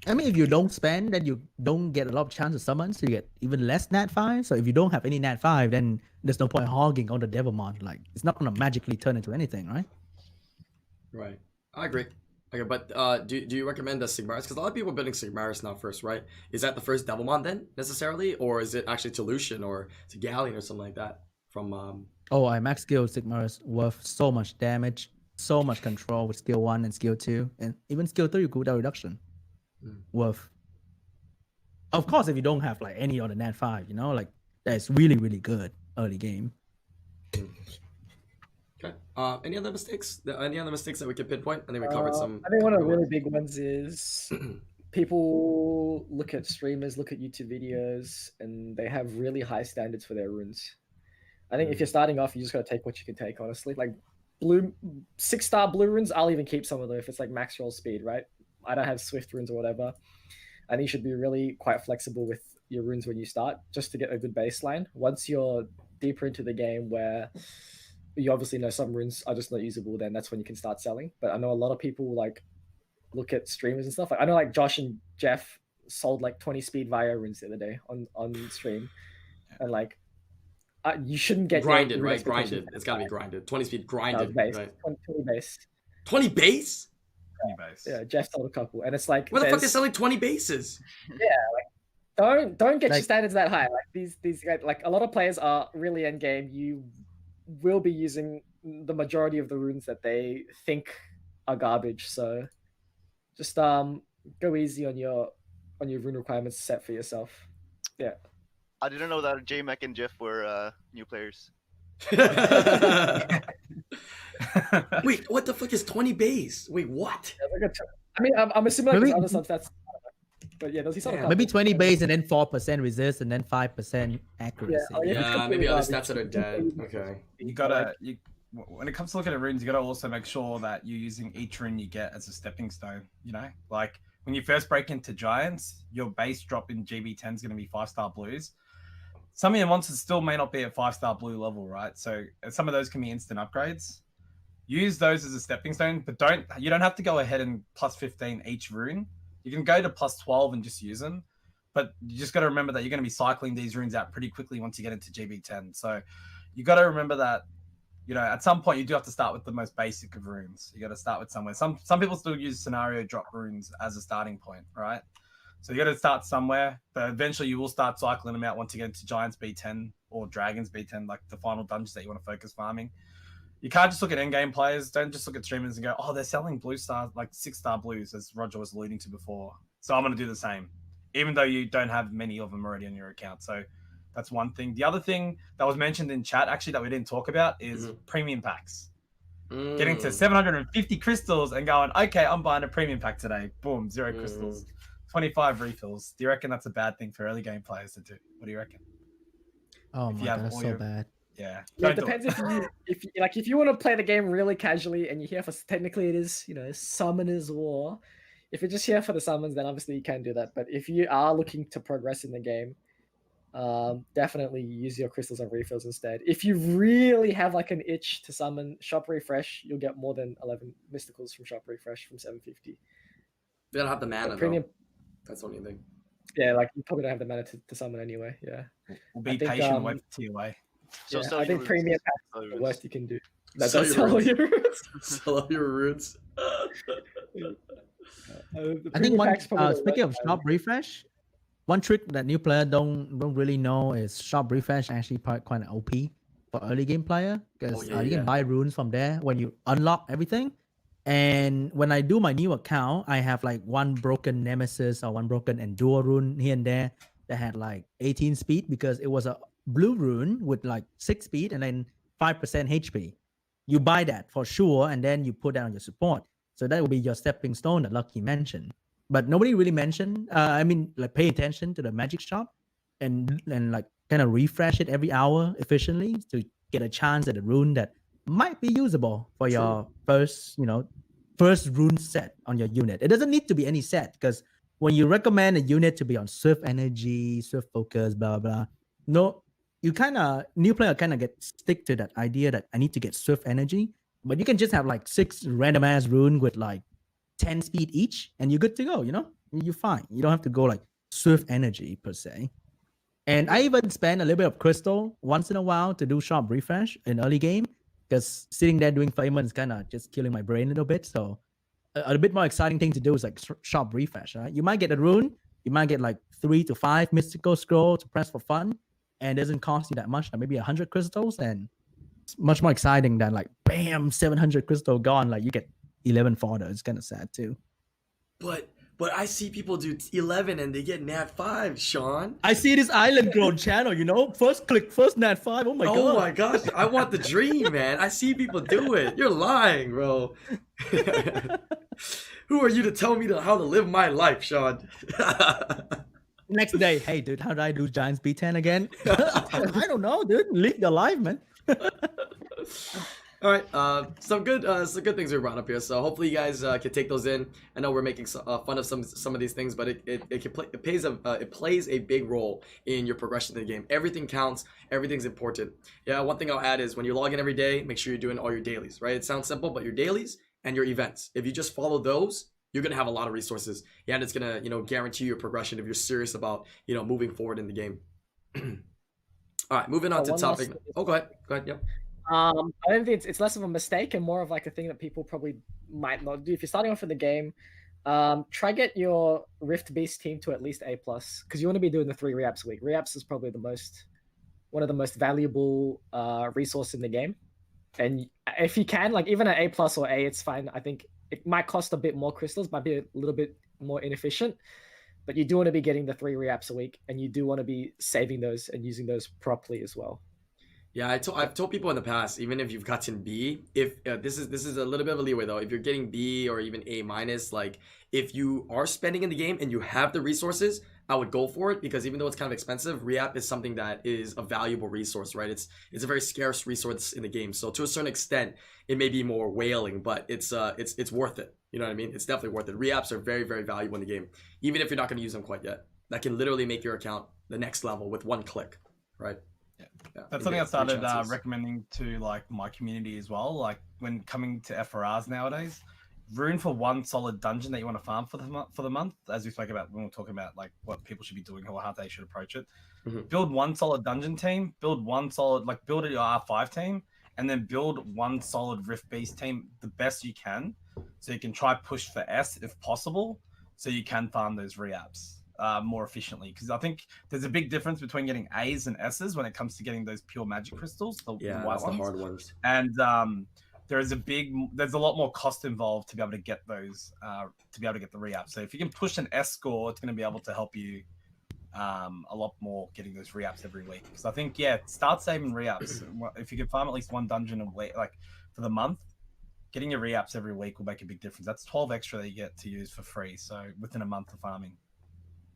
I mean, if you don't spend, then you don't get a lot of chance of summons, so you get even less Nat 5. So if you don't have any Nat 5, then there's no point hogging on the Devilmon. Like, it's not gonna magically turn into anything, right? Right. I agree. Okay, but do you recommend the Sigmaris? Because a lot of people are building Sigmaris now first, right? Is that the first Devilmon then, necessarily? Or is it actually to Lucian or to Galleon or something like that? From Oh, I max skill Sigmaris worth so much damage, so much control with skill 1 and skill 2. And even skill 3 cooldown reduction. Worth. Of course, if you don't have like any other Nat 5, that's really, really good early game. Okay. Any other mistakes? Any other mistakes that we can pinpoint? I think we covered some. I think one of the really big ones is people look at streamers, look at YouTube videos, and they have really high standards for their runes. I think if you're starting off, you just gotta take what you can take, honestly. Like 6-star blue runes, I'll even keep some of them if it's like max roll speed, right? I don't have Swift runes or whatever. I think you should be really quite flexible with your runes when you start, just to get a good baseline. Once you're deeper into the game where you obviously know some runes are just not usable, then that's when you can start selling. But I know a lot of people like look at streamers and stuff. Like I know like Josh and Jeff sold like 20 speed Vio runes the other day on stream, and like you shouldn't get grinded, right? Grinded. It's gotta be grinded. 20 speed grinded. Base. Right. 20 base. 20 base? 20 base. Yeah, Jeff sold a couple, and it's like where the fuck is selling 20 bases? Yeah, like don't get your standards that high. Like these guys, like a lot of players are really end game. You will be using the majority of the runes that they think are garbage. So just go easy on your rune requirements set for yourself. Yeah. I didn't know that J-Mech and Jeff were new players. Wait, what the fuck is 20 base? Wait, what? I mean, I'm assuming like there's other stuff that's. But yeah, does he maybe 20 base and then 4% resist and then 5% accuracy. Yeah, maybe other stats that are dead. Okay. When it comes to looking at runes, you gotta also make sure that you're using each rune you get as a stepping stone. Like when you first break into Giants, your base drop in GB10 is gonna be 5-star blues. Some of your monsters still may not be at 5-star blue level, right? So some of those can be instant upgrades. Use those as a stepping stone, but you don't have to go ahead and plus 15 each rune. You can go to plus 12 and just use them, but you just got to remember that you're going to be cycling these runes out pretty quickly once you get into GB10. So you got to remember that, at some point you do have to start with the most basic of runes. You got to start with somewhere. Some people still use scenario drop runes as a starting point, right? So you got to start somewhere, but eventually you will start cycling them out once you get into Giants B10 or Dragons B10, like the final dungeons that you want to focus farming. You can't just look at endgame players. Don't just look at streamers and go, oh, they're selling blue stars, like 6-star blues, as Roger was alluding to before. So I'm going to do the same, even though you don't have many of them already on your account. So that's one thing. The other thing that was mentioned in chat, actually, that we didn't talk about is premium packs. Getting to 750 crystals and going, okay, I'm buying a premium pack today. Boom, 0 crystals, 25 refills. Do you reckon that's a bad thing for early game players to do? What do you reckon? Oh my God, that's so bad. Yeah. Yeah, it Don't do depends if you want to play the game really casually and you're here for technically it is Summoner's War. If you're just here for the summons, then obviously you can do that. But if you are looking to progress in the game, definitely use your crystals and refills instead. If you really have like an itch to summon Shop Refresh, you'll get more than 11 mysticals from Shop Refresh from 750. You don't have the mana premium, though. That's the only thing. Yeah, like you probably don't have the mana to summon anyway. Yeah. We'll be patient and wait for TOA. So I think premium packs Sell is your the worst you can do. Sell That's your all runes. your runes. Sell all your runes. I think one speaking of shop refresh, one trick that new player don't really know is shop refresh actually quite OP for early game player because you can buy runes from there when you unlock everything. And when I do my new account, I have like one broken nemesis or one broken endure rune here and there that had like 18 speed because it was a blue rune with like 6 speed and then 5% HP. You buy that for sure, and then you put that on your support. So that will be your stepping stone that Lucky mentioned. But nobody really mentioned. Like pay attention to the magic shop, and like kind of refresh it every hour efficiently to get a chance at a rune that might be usable for your first rune set on your unit. It doesn't need to be any set because when you recommend a unit to be on Swift Energy, Swift Focus, blah blah, no, you new player kind of stick to that idea that I need to get Swift Energy, but you can just have like 6 random ass rune with like 10 speed each, and you're good to go. You're fine. You don't have to go like Swift Energy per se. And I even spend a little bit of crystal once in a while to do shop refresh in early game because sitting there doing famous is kind of just killing my brain a little bit. So a bit more exciting thing to do is like shop refresh. Right? You might get a rune, you might get like 3 to 5 mystical scroll to press for fun, and it doesn't cost you that much, like maybe 100 crystals, and it's much more exciting than like bam 700 crystal gone. Like you get 11 fodder. It's kind of sad too. But I see people do 11 and they get nat 5, Sean. I see this IslandGrown channel, first click, first nat 5. Oh my god. Oh my gosh, I want the dream, man. I see people do it. You're lying, bro. Who are you to tell me how to live my life, Sean? Next day, hey dude, how do I do Giants B10 again? I don't know, dude. Live your life, man. All right, some good things we brought up here. So hopefully you guys can take those in. I know we're making fun of some of these things, but it plays a big role in your progression in the game. Everything counts. Everything's important. Yeah, one thing I'll add is when you log in every day, make sure you're doing all your dailies. Right? It sounds simple, but your dailies and your events. If you just follow those, you're gonna have a lot of resources. Yeah, and it's gonna guarantee your progression if you're serious about moving forward in the game. All right, moving on to topic. Oh, go ahead. Yep. I don't think it's less of a mistake and more of like a thing that people probably might not do. If you're starting off in the game, try get your Rift Beast team to at least A+, because you want to be doing the 3 reaps a week. Reaps is probably one of the most valuable resource in the game. And if you can, like even an A+ or A, it's fine. I think it might cost a bit more crystals, might be a little bit more inefficient, but you do want to be getting the 3 reaps a week, and you do want to be saving those and using those properly as well. Yeah, I've told people in the past, even if you've gotten B, if this is a little bit of a leeway though. If you're getting B or even A-, like if you are spending in the game and you have the resources, I would go for it, because even though it's kind of expensive, Reap is something that is a valuable resource, right? It's a very scarce resource in the game. So to a certain extent, it may be more whaling, but it's worth it. You know what I mean? It's definitely worth it. Reaps are very, very valuable in the game, even if you're not going to use them quite yet. That can literally make your account the next level with one click, right? Yeah, that's something I started recommending to like my community as well. Like when coming to FRRs nowadays, rune for one solid dungeon that you want to farm for the month, as we spoke about when we were talking about like what people should be doing or how they should approach it. Mm-hmm. Build one solid dungeon team, build one solid build your R5 team, and then build one solid Rift Beast team the best you can, so you can try push for S if possible, so you can farm those reaps more efficiently, because I think there's a big difference between getting A's and S's when it comes to getting those pure magic crystals, the white ones. The hard ones. And there's a lot more cost involved to be able to get those, to be able to get the re-ups. So if you can push an S score, it's going to be able to help you a lot more getting those re-ups every week. Because I think, start saving re-ups. If you can farm at least one dungeon a week, like for the month, getting your re-ups every week will make a big difference. That's 12 extra that you get to use for free. So within a month of farming.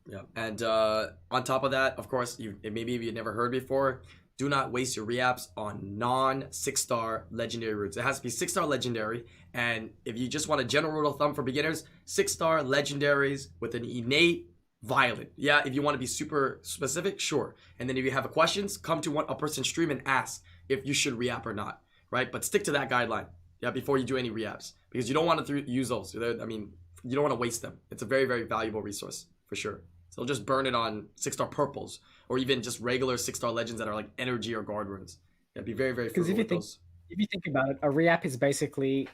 Yeah, and on top of that, of course, maybe you've never heard before, do not waste your reaps on non-6-star legendary runes. It has to be 6-star legendary. And if you just want a general rule of thumb for beginners, 6-star legendaries with an innate violent. Yeah, if you want to be super specific, sure. And then if you have questions, come to a person's stream and ask if you should re-app or not, right? But stick to that guideline, yeah, before you do any re-apps, because you don't want to use those. I mean, you don't want to waste them. It's a very, very valuable resource for sure. So just burn it on 6-star purples, or even just regular 6-star legends that are like energy or guard runes. Yeah, be very, very frugal with those. If you think about it, a re-app is basically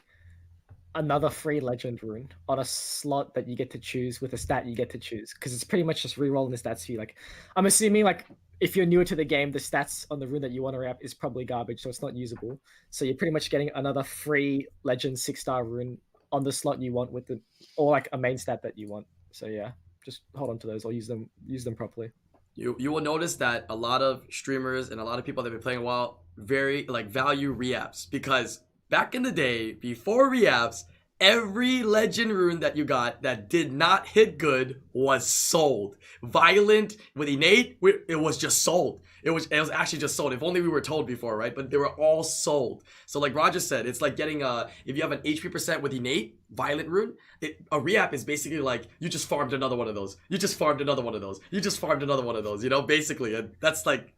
another free legend rune on a slot that you get to choose with a stat you get to choose, because it's pretty much just re-rolling the stats for you. Like, I'm assuming like if you're newer to the game, the stats on the rune that you want to re-app is probably garbage, so it's not usable. So you're pretty much getting another free legend 6-star rune on the slot you want or like a main stat that you want. So yeah, just hold on to those or use them properly. You will notice that a lot of streamers and a lot of people that have been playing a while very like value re-apps, because back in the day, before re-apps, every legend rune that you got that did not hit good was sold. Violent with innate, it was just sold. It was actually just sold. If only we were told before, right? But they were all sold. So like Roger said, it's like getting if you have an HP percent with innate violent rune, a re-app is basically like you just farmed another one of those. You just farmed another one of those. You just farmed another one of those. You know, basically, and that's like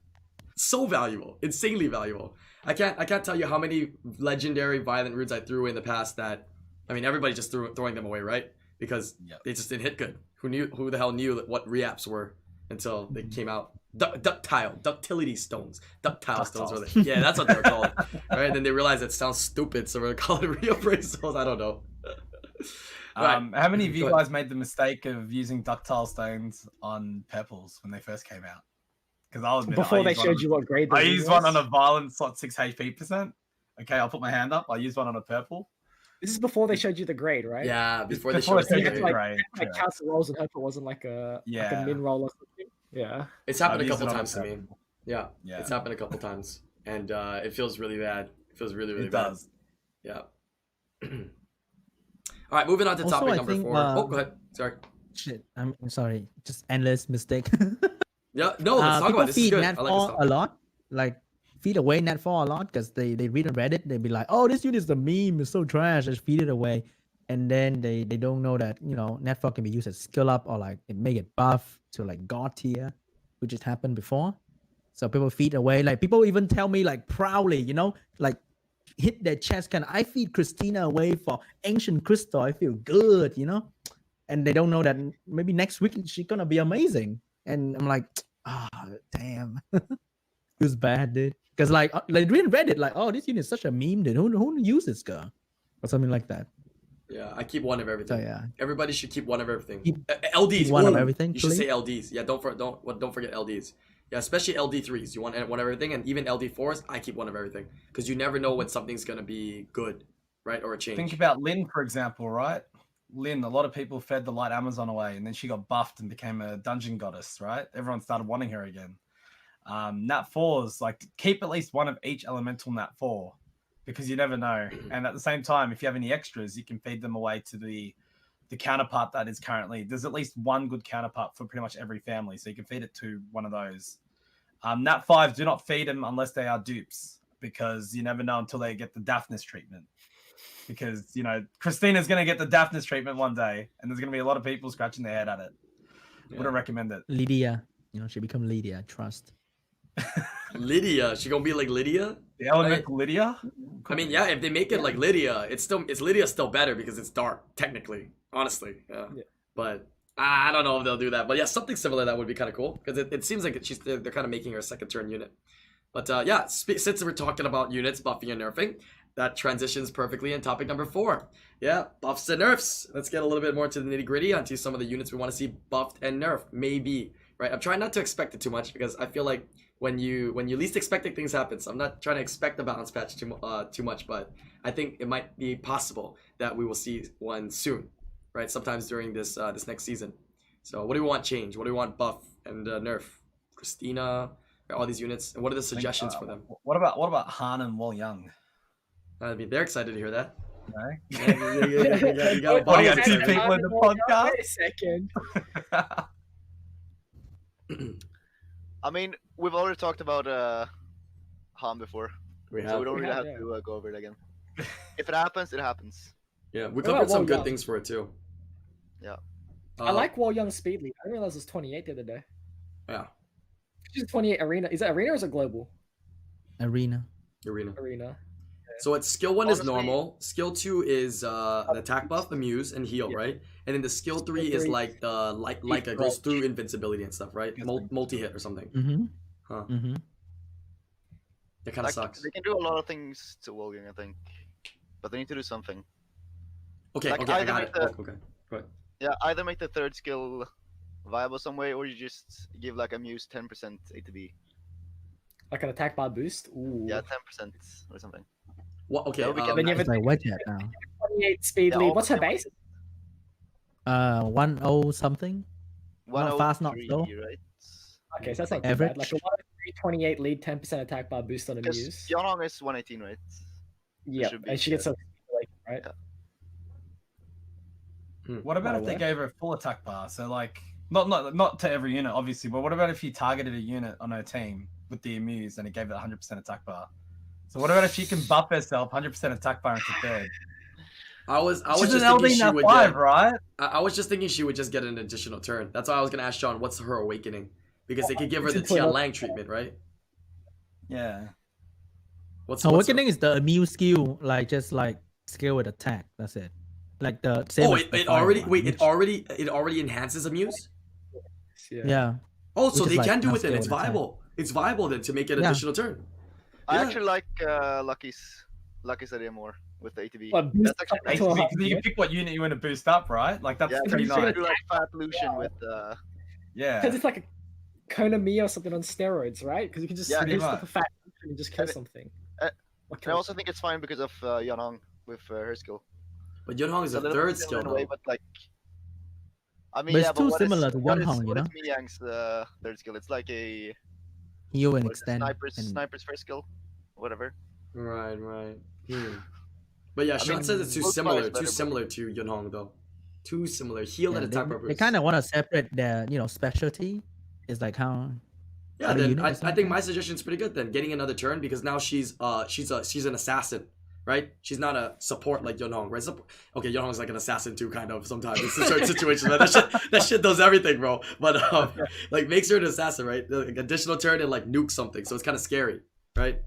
so valuable, insanely valuable. I can't tell you how many legendary violent runes I threw in the past that, I mean, everybody just throwing them away, right? Because they just didn't hit good. Who the hell knew what re-apps were until they came out? Ductility stones. Ductile stones were they? Yeah, that's what they were called. Right? And then they realized it sounds stupid, so we're calling it reappraisals. I don't know. How many of you guys made the mistake of using ductile stones on purples when they first came out? Because I was before they showed you what grade. I used one on a violent slot 6 HP percent. Okay, I'll put my hand up. I used one on a purple. This is before they showed you the grade, right? Yeah, before they showed you the grade. Like council rolls and hope it wasn't like a min roll or something. Yeah, it's happened a couple times to me. Yeah, it's happened a couple times, and it feels really bad. It feels really, really bad. It does. Yeah. All right, moving on to topic number 4. Oh, go ahead. Sorry. Shit, I'm sorry. Just endless mistake. Yeah, no, let's talk about this. This is good. I like this a lot. Like feed away Netfall a lot because they read on Reddit. They'd be like, "Oh, this unit is a meme. It's so trash. Just feed it away." And then they don't know that, you know, Netfall can be used as skill up or like it may get buff to like god tier, which has happened before. So people feed away. Like people even tell me like proudly, you know, like hit their chest. Can I feed Christina away for ancient crystal? I feel good, you know. And they don't know that maybe next week she's gonna be amazing. And I'm like, damn. Feels bad, dude. Because like read Reddit, like, oh, this unit is such a meme, dude. Who uses this girl? Or something like that. Yeah, I keep one of everything. So, yeah. Everybody should keep one of everything. LDs. One of everything. You should say LDs. Yeah, don't forget LDs. Yeah, especially LD3s. You want one of everything, and even LD4s, I keep one of everything. Because you never know when something's gonna be good, right? Or a change. Think about Lynn, for example, right? Lynn, a lot of people fed the light Amazon away, and then she got buffed and became a dungeon goddess, right? Everyone started wanting her again. Nat 4s, like keep at least one of each elemental Nat 4, because you never know. And at the same time, if you have any extras, you can feed them away to the counterpart that is currently. There's at least one good counterpart for pretty much every family, so you can feed it to one of those. Nat 5s, do not feed them unless they are dupes, because you never know until they get the Daphnis treatment. Because, you know, Christina's going to get the Daphnis treatment one day, and there's going to be a lot of people scratching their head at it. Yeah. Wouldn't recommend it. Lydia, you know, she become Lydia. Trust. Lydia, she gonna be like Lydia? The elemental Lydia? I mean, yeah, if they make it like Lydia, it's Lydia still better because it's dark, technically, honestly. Yeah. But I don't know if they'll do that. But yeah, something similar that would be kind of cool, because it seems like they're kind of making her a second turn unit. But yeah, since we're talking about units buffing and nerfing, that transitions perfectly in topic number 4. Yeah, buffs and nerfs. Let's get a little bit more to the nitty gritty onto some of the units we want to see buffed and nerfed. Maybe, right? I'm trying not to expect it too much, because I feel like when you least expecting things happen. So I'm not trying to expect the balance patch too much, but I think it might be possible that we will see one soon, right? Sometimes during this next season. So what do we want change? What do we want buff and nerf? Christina, all these units, and what are the suggestions for them? What about Han and Wol Young? I mean, they're excited to hear that. No? You got two people in the podcast. Wait a second. I mean, we've already talked about Han before, We so have. we don't We really have, have yeah. to go over it again. If it happens, it happens. Yeah, we What covered about some Wall good Young? things for it too. Yeah. I like Wall Young speed lead. I didn't realize it was 28 the other day. Yeah. She's 28 arena. Is it arena or is it global? Arena. Arena. Arena. So it's skill 1 is Honestly- normal. Skill 2 is an attack buff, amuse, and heal, Yeah. right? And then the skill 3 Skill is three- like like it goes through invincibility and stuff, right? Yes, Multi hit or something. Mm-hmm. Huh. Mm-hmm. It kind of sucks. They can do a lot of things to Wolfgang, I think, but they need to do something. Okay, like, okay, I either got make it. the- Okay, right. Yeah, either make the third skill viable some way, or you just give like Amuse 10% ATB. Like an attack bar boost. Ooh. Yeah, 10% or something. What? Okay. That would be good. Then you have It's like wedge hat now. 28 speed Yeah, lead. all What's her the same. base? 10 something. Not fast, not 103, slow. right? Okay, so that's not too Average. bad. Like a 103, 28 lead, 10% attack bar boost on Because Amuse. Yeonhong is 118, right? Yeah, should be, and she gets yeah. a like, right? What about if they work. gave her a full attack bar? So like, not to every unit, obviously, but what about if you targeted a unit on her team with the Amuse and it gave it 100% attack bar? So what about if she can buff herself 100% attack bar into third? I was She's just an thinking LD she now would 5, get. right? I was just thinking she would just get an additional turn. That's why I was gonna ask Sean, what's her awakening? Because they could give her the Tian Lang treatment, right? Yeah. What's Awakening is the immune skill, like just like skill with attack. That's it. Like the same. Oh, as the it fire already one, wait. which- It already enhances Amuse. Yeah. Oh, so Which is they like can do now it then. skill It's and attack. viable. It's viable then to make it Yeah. additional turn. I Yeah. actually like Lucky's idea more with the ATB. What, boost That's actually up nice. to a Because you 100? can pick what unit you want to boost up, right? Like that's Yeah, pretty you can nice. do like Fat Lucian with Yeah. Because it's like a Konami or something on steroids, right? Because you can just Yeah, boost pretty up a much. fat and just kill And it- something. uh, Or I kill also think it's fine because of Yeonhong with her skill. But Yunhong is a little third bit skill in a though. way, but like, I mean, But it's yeah, too what is- similar to what is- Yeonhong, you what know? is Miyang's third skill? It's like a Heal and what is it, extend. and- sniper's first skill, whatever. Right. But yeah, I Sean mean, says it's too both similar. sides Too better, similar to Yunhong though. Too similar. Heal Yeah, and attack they purpose. kind of want to separate their, specialty. It's like how. Yeah, other then unit or I think something. my suggestion's pretty good then. Getting another turn because now she's an assassin, right? She's not a support like Yunhong, right? Okay, Yunhong's like an assassin too, kind of sometimes. It's a certain situation, man. That shit does everything, bro. But like makes her an assassin, right? Like, additional turn and like nuke something, so it's kind of scary, right?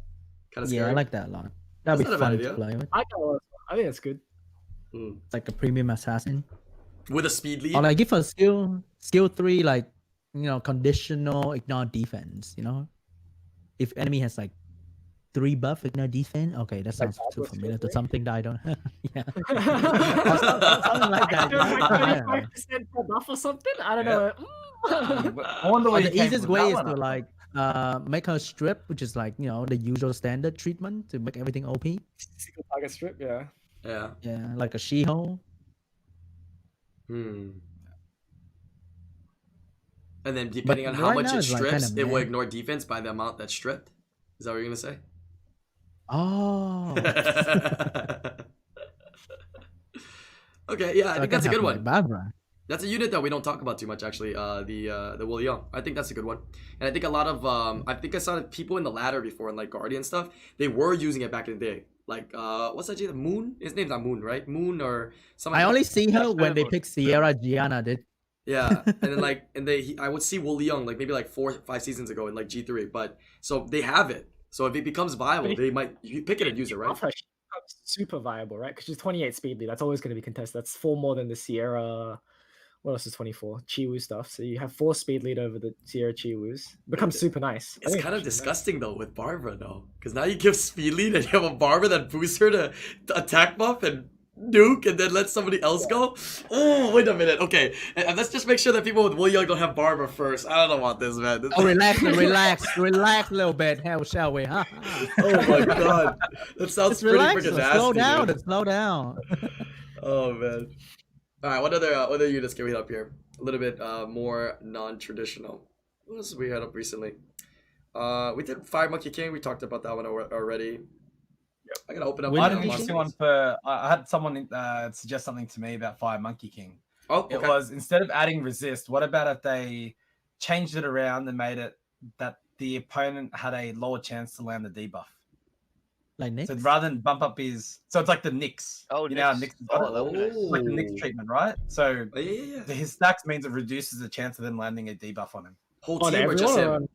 Kind of scary. Yeah, I like that a lot. That'd That's be not a bad fun idea. to play with. I think it's good. It's like a premium assassin. With a speed lead. Or like give her skill 3, like, conditional ignore defense, If enemy has like 3 buff ignore defense, okay, that sounds too Barbara familiar to skill something that I don't have. Yeah. Something like that, yeah. 35% per buff or something? I don't know. I wonder Or where you the came easiest from way with is that to one. like make her strip, which is like, the usual standard treatment to make everything OP. Single target strip, yeah. Yeah. Yeah, like a She-Hulk. And then depending on how right much now it it's, like, strips, kinda it will meh. ignore defense by the amount that's stripped. Is that what you're gonna say? Oh. Okay, yeah, I think that's a good one. Barbara. That's a unit that we don't talk about too much, actually. The Will Young. I think that's a good one, and I think a lot of I think I saw people in the ladder before and like Guardian stuff. They were using it back in the day. Like what's that? Moon? His name's not Moon, right? Moon or something. I only see her That's when they Moon. pick Sierra Gianna. Yeah, and then I would see Will Young like maybe like 4 or 5 seasons ago in like G3. But so they have it. So if it becomes viable, they might pick it and use it, right? Off her, she becomes super viable, right? Because she's 28 speed lead. That's always going to be contested. That's 4 more than the Sierra. What else is 24? Chiwu stuff. So you have 4 speed lead over the Sierra Chiwus. Becomes super nice. I It's think kind of actually nice. disgusting though with Barbara though, because now you give speed lead and you have a Barbara that boosts her to attack buff and nuke and then let somebody else go. Oh, wait a minute. Okay, and let's just make sure that people with Will Young don't have Barbara first. I don't want this, man. Oh, relax a little bit, shall we? Huh? Oh my god, that sounds Just pretty relax. freaking nasty. Slow down. dude. Slow down. Oh man. All right, what other units can we hit up here? A little bit more non-traditional. What else did we had up recently? We did Fire Monkey King. We talked about that one already. Yep. I gotta open up. When I did had you an see interesting one for. I had someone suggest something to me about Fire Monkey King. Oh, okay. It was instead of adding resist, what about if they changed it around and made it that the opponent had a lower chance to land the debuff. Like Nick. So rather than bump up his, so it's like the Nyx. Oh, you know how Nyx. Nyx has got Oh, it? that would be nice. It's like the Nyx treatment, right? So Oh, yeah. his stacks means it reduces the chance of them landing a debuff on him. Whole On team or just everyone or him? on-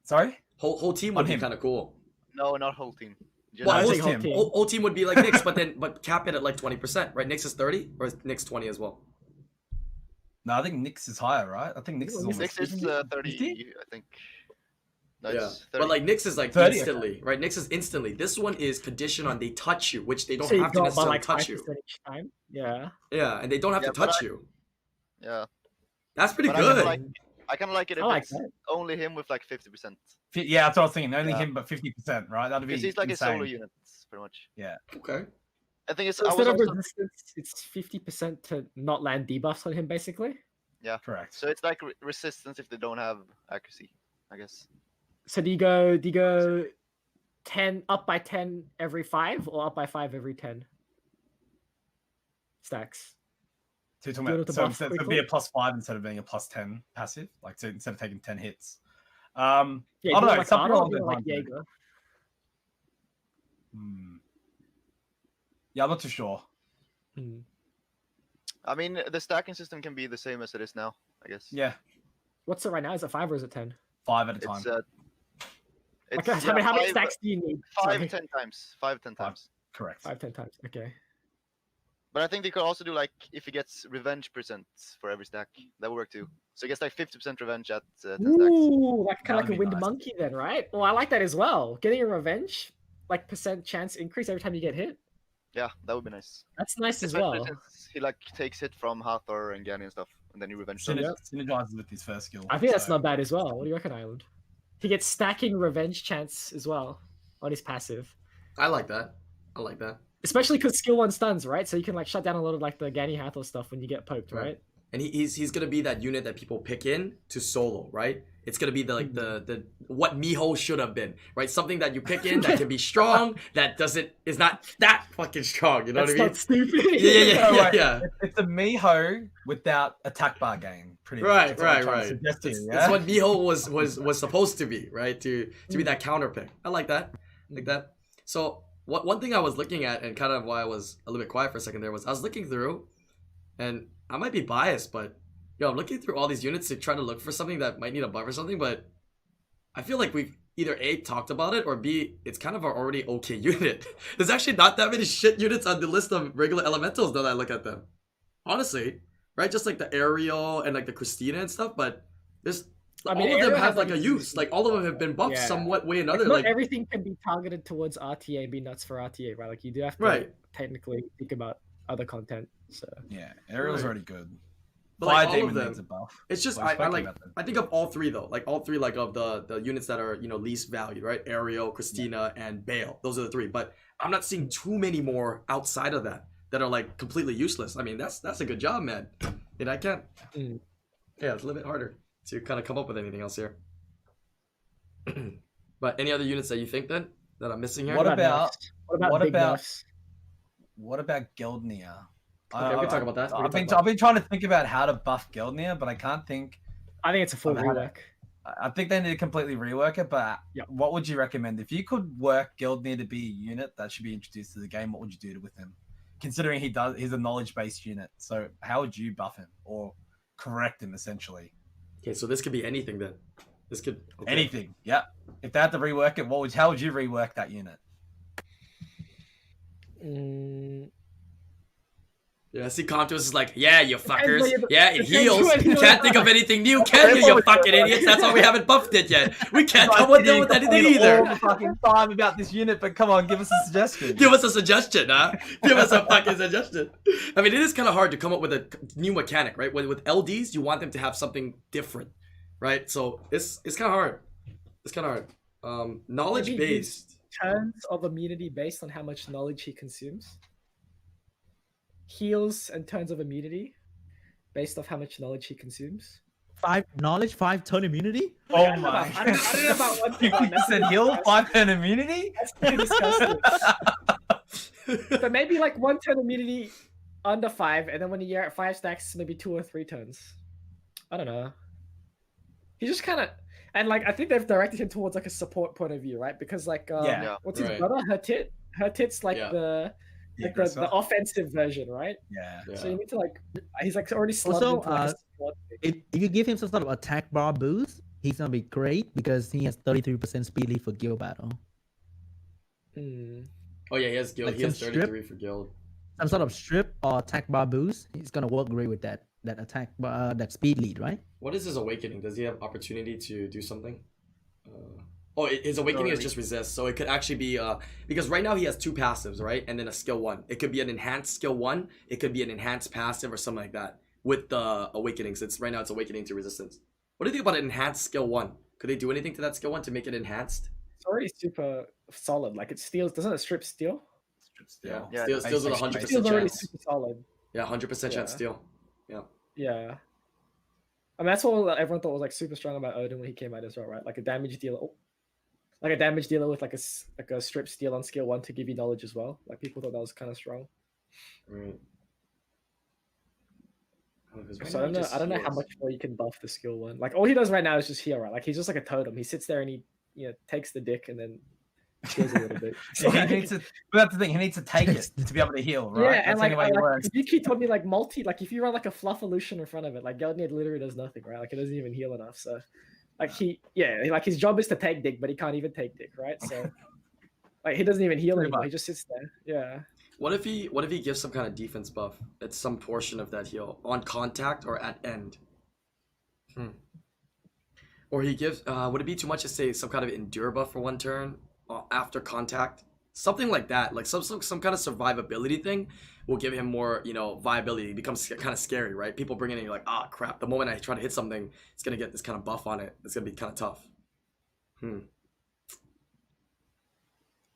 Sorry? Whole team On would be him. kind of cool. No, not whole team. Just Well, I whole, think whole him. team. whole team would be like Nyx, but cap it at like 20%, right? Nyx is 30, or is Nyx 20 as well? No, I think Nyx is higher, right? I think Nyx is almost Nyx is 30, 50? I think. No, Yeah, it's but 30. like Nyx is like 30, instantly, right? Nyx is instantly. This one is conditioned on they touch you, which they don't So you have to got by necessarily like touch you. 5% each time. Yeah. Yeah, and they don't have Yeah, to but touch you. Yeah. That's pretty But good. I kind of like it if I like it's that. only him with like 50%. Yeah, that's what I was thinking. Only Yeah. him, but 50%, right? That'd be Because he's like insane. a solo unit, pretty much. Okay. I think it's. So I instead was of also, resistance, it's 50% to not land debuffs on him, basically. Correct. so it's like resistance if they don't have accuracy, I guess. So do you go 10 up by 10 every 5 or up by 5 every 10 stacks? So you're talking Do you about, want to so buff instead it'd quickly? be a +5 instead of being a +10 passive, like so instead of taking 10 hits. Yeah, I do don't you know. like Something Arnold along or do you those like lines, maybe. Jaeger? Yeah, I'm not too sure. Hmm. I mean, the stacking system can be the same as it is now, I guess. Yeah, What's it right now? Is it 5 or is it 10? 5 at a time. It's Okay, how many five- stacks do you need? 5, Sorry. 10 times. 5, 10 Five. times. Correct. 5, 10 times. Okay. But I think they could also do like if he gets revenge percent for every stack, that would work too. So he gets like 50% revenge at 10 stacks. Ooh, like kind of like That'd a be wind nice. monkey then, right? Well, I like that as well. Getting a revenge, like percent chance increase every time you get hit. Yeah, that would be nice. That's nice as Especially well. since he like takes hit from Hathor and Gani and stuff, and then you revenge them. Synergizes with his first skill. I think that's so- not bad as well. What do you reckon, Island? He gets stacking revenge chance as well on his passive. I like that. I like that. Especially because skill 1 stuns, right? So you can like shut down a lot of like the Gani Hathor stuff when you get poked, Right. right? And he's gonna be that unit that people pick in to solo, right? It's gonna be the what Miho should have been, right? Something that you pick in that can be strong, that is not that fucking strong. You know That's what I mean? not stupid. Yeah. Oh, wait. Yeah. It's a Miho without attack bar gain, pretty much. Right, That's what I'm right, trying to right. suggest to It's, you, it's yeah? what Miho was supposed to be, right? To be that counter pick. I like that. Like that. So one thing I was looking at and kind of why I was a little bit quiet for a second there was I was looking through, and I might be biased, but I'm looking through all these units to try to look for something that might need a buff or something, but I feel like we've either A, talked about it, or B, it's kind of an already okay unit. There's actually not that many shit units on the list of regular elementals now that I look at them. Honestly, right? Just like the Ariel and like the Christina and stuff, but there's I mean, all of them Ariel have has, like a like, use. Like all of them have been buffed Yeah. somewhat way or Like, another. not Like everything can be targeted towards RTA and be nuts for RTA, right? Like you do have to Right. technically think about other content. So Yeah, Ariel's Right. already good. But, Fire like, all Demon of them, needs a buff. it's just We've I spoken like about them. I think of all three though. Like all three like of the units that are least valued, right? Ariel, Christina, and Bale. Those are the three. But I'm not seeing too many more outside of that are like completely useless. I mean that's a good job, man. And I can't. Mm. Yeah, it's a little bit harder to kind of come up with anything else here. But any other units that you think then that I'm missing here? What about- nerfs? What what big about- nerfs? What about Geldnir? Okay, we can talk about that. We can talk about I've been trying to think about how to buff Geldnir, but I can't think. I think it's a full I've had rework. I think they need to completely rework it, but Yep. what would you recommend? If you could work Geldnir to be a unit that should be introduced to the game, what would you do with him? Considering he's a knowledge-based unit, so how would you buff him or correct him essentially? Okay, so this could be anything then. This could okay. Anything, yeah. If they had to rework it, how would you rework that unit? Mm, Yeah, I see Contos is like, yeah, you fuckers. what you- Yeah, it depends heals. what you Can't think of want. anything new, can you, you fucking idiots? That's why we haven't buffed it yet. We can't come with anything All either. the fucking time about this unit, but come on, give us a suggestion. Give us a suggestion, huh? Give us a fucking suggestion. I mean, it is kind of hard to come up with a new mechanic, right? With LDs, you want them to have something different, right? So it's kind of hard. It's kind of hard. Knowledge based. turns of immunity based on how much knowledge he consumes. Heals and turns of immunity based off how much knowledge he consumes. 5 knowledge, 5 turn immunity. Oh I don't know my! about- I don't know about one to one. 50% heal, 5% immunity. That's pretty disgusting. But maybe like 1 turn immunity under 5, and then when you're at 5 stacks, maybe 2 or 3 turns. I don't know. He just kind of And like I think they've directed him towards like a support point of view, right? Because like Yeah. what's his Right. brother? Her tit's like Yeah. the aggressor. offensive version, right? Yeah. Yeah. So you need to like he's like already slotted Also, into like a support thing. if you give him some sort of attack bar boost, he's gonna be great because he has 33% speed lead for guild battle. Hmm. Oh yeah, he has guild. Like He has some 33 for guild. Some sort of strip or attack bar boost, he's gonna work great with that attack bar, that speed lead, right? What is his awakening? Does he have opportunity to do something? His awakening is just resist, so it could actually be because right now he has 2 passives, right, and then a skill 1. It could be an enhanced skill 1. It could be an enhanced passive or something like that with the awakenings. It's right now it's awakening to resistance. What do you think about an enhanced skill 1? Could they do anything to that skill 1 to make it enhanced? It's already super solid. Like it steals. Doesn't it strip steal? Yeah, Yeah, steals with a Basic 100% Steal's already chance. super solid. Yeah, 100% chance steal. Yeah. I mean that's what everyone thought was like super strong about Odin when he came out as well, right? Like a damage dealer. Like a damage dealer with like a strip steal on skill 1 to give you knowledge as well. Like people thought that was kind of strong. Right. Oh, 'cause right So now I he don't know. just I don't know how heals. much more you can buff the skill 1. Like all he does right now is just heal, right? Like he's just like a totem. He sits there and he takes the dick and then heals a little bit. So he needs to, but that's the thing. He needs to take it to be able to heal, right? Yeah, and That's the like, only way it works. if you keep telling me like like if you run like a fluff illusion in front of it, like Geldnir literally does nothing, right? Like it doesn't even heal enough. So like like his job is to take dick, but he can't even take dick, right? So like he doesn't even heal Pretty anymore. much. He just sits there. Yeah. What if he gives some kind of defense buff at some portion of that heal on contact or at end? Or he gives would it be too much to say some kind of endure buff for 1 turn after contact? Something like that, like some kind of survivability thing will give him more, viability. It becomes kind of scary, right? People bring it in, you're like, ah, crap. The moment I try to hit something, it's gonna get this kind of buff on it. It's gonna be kind of tough.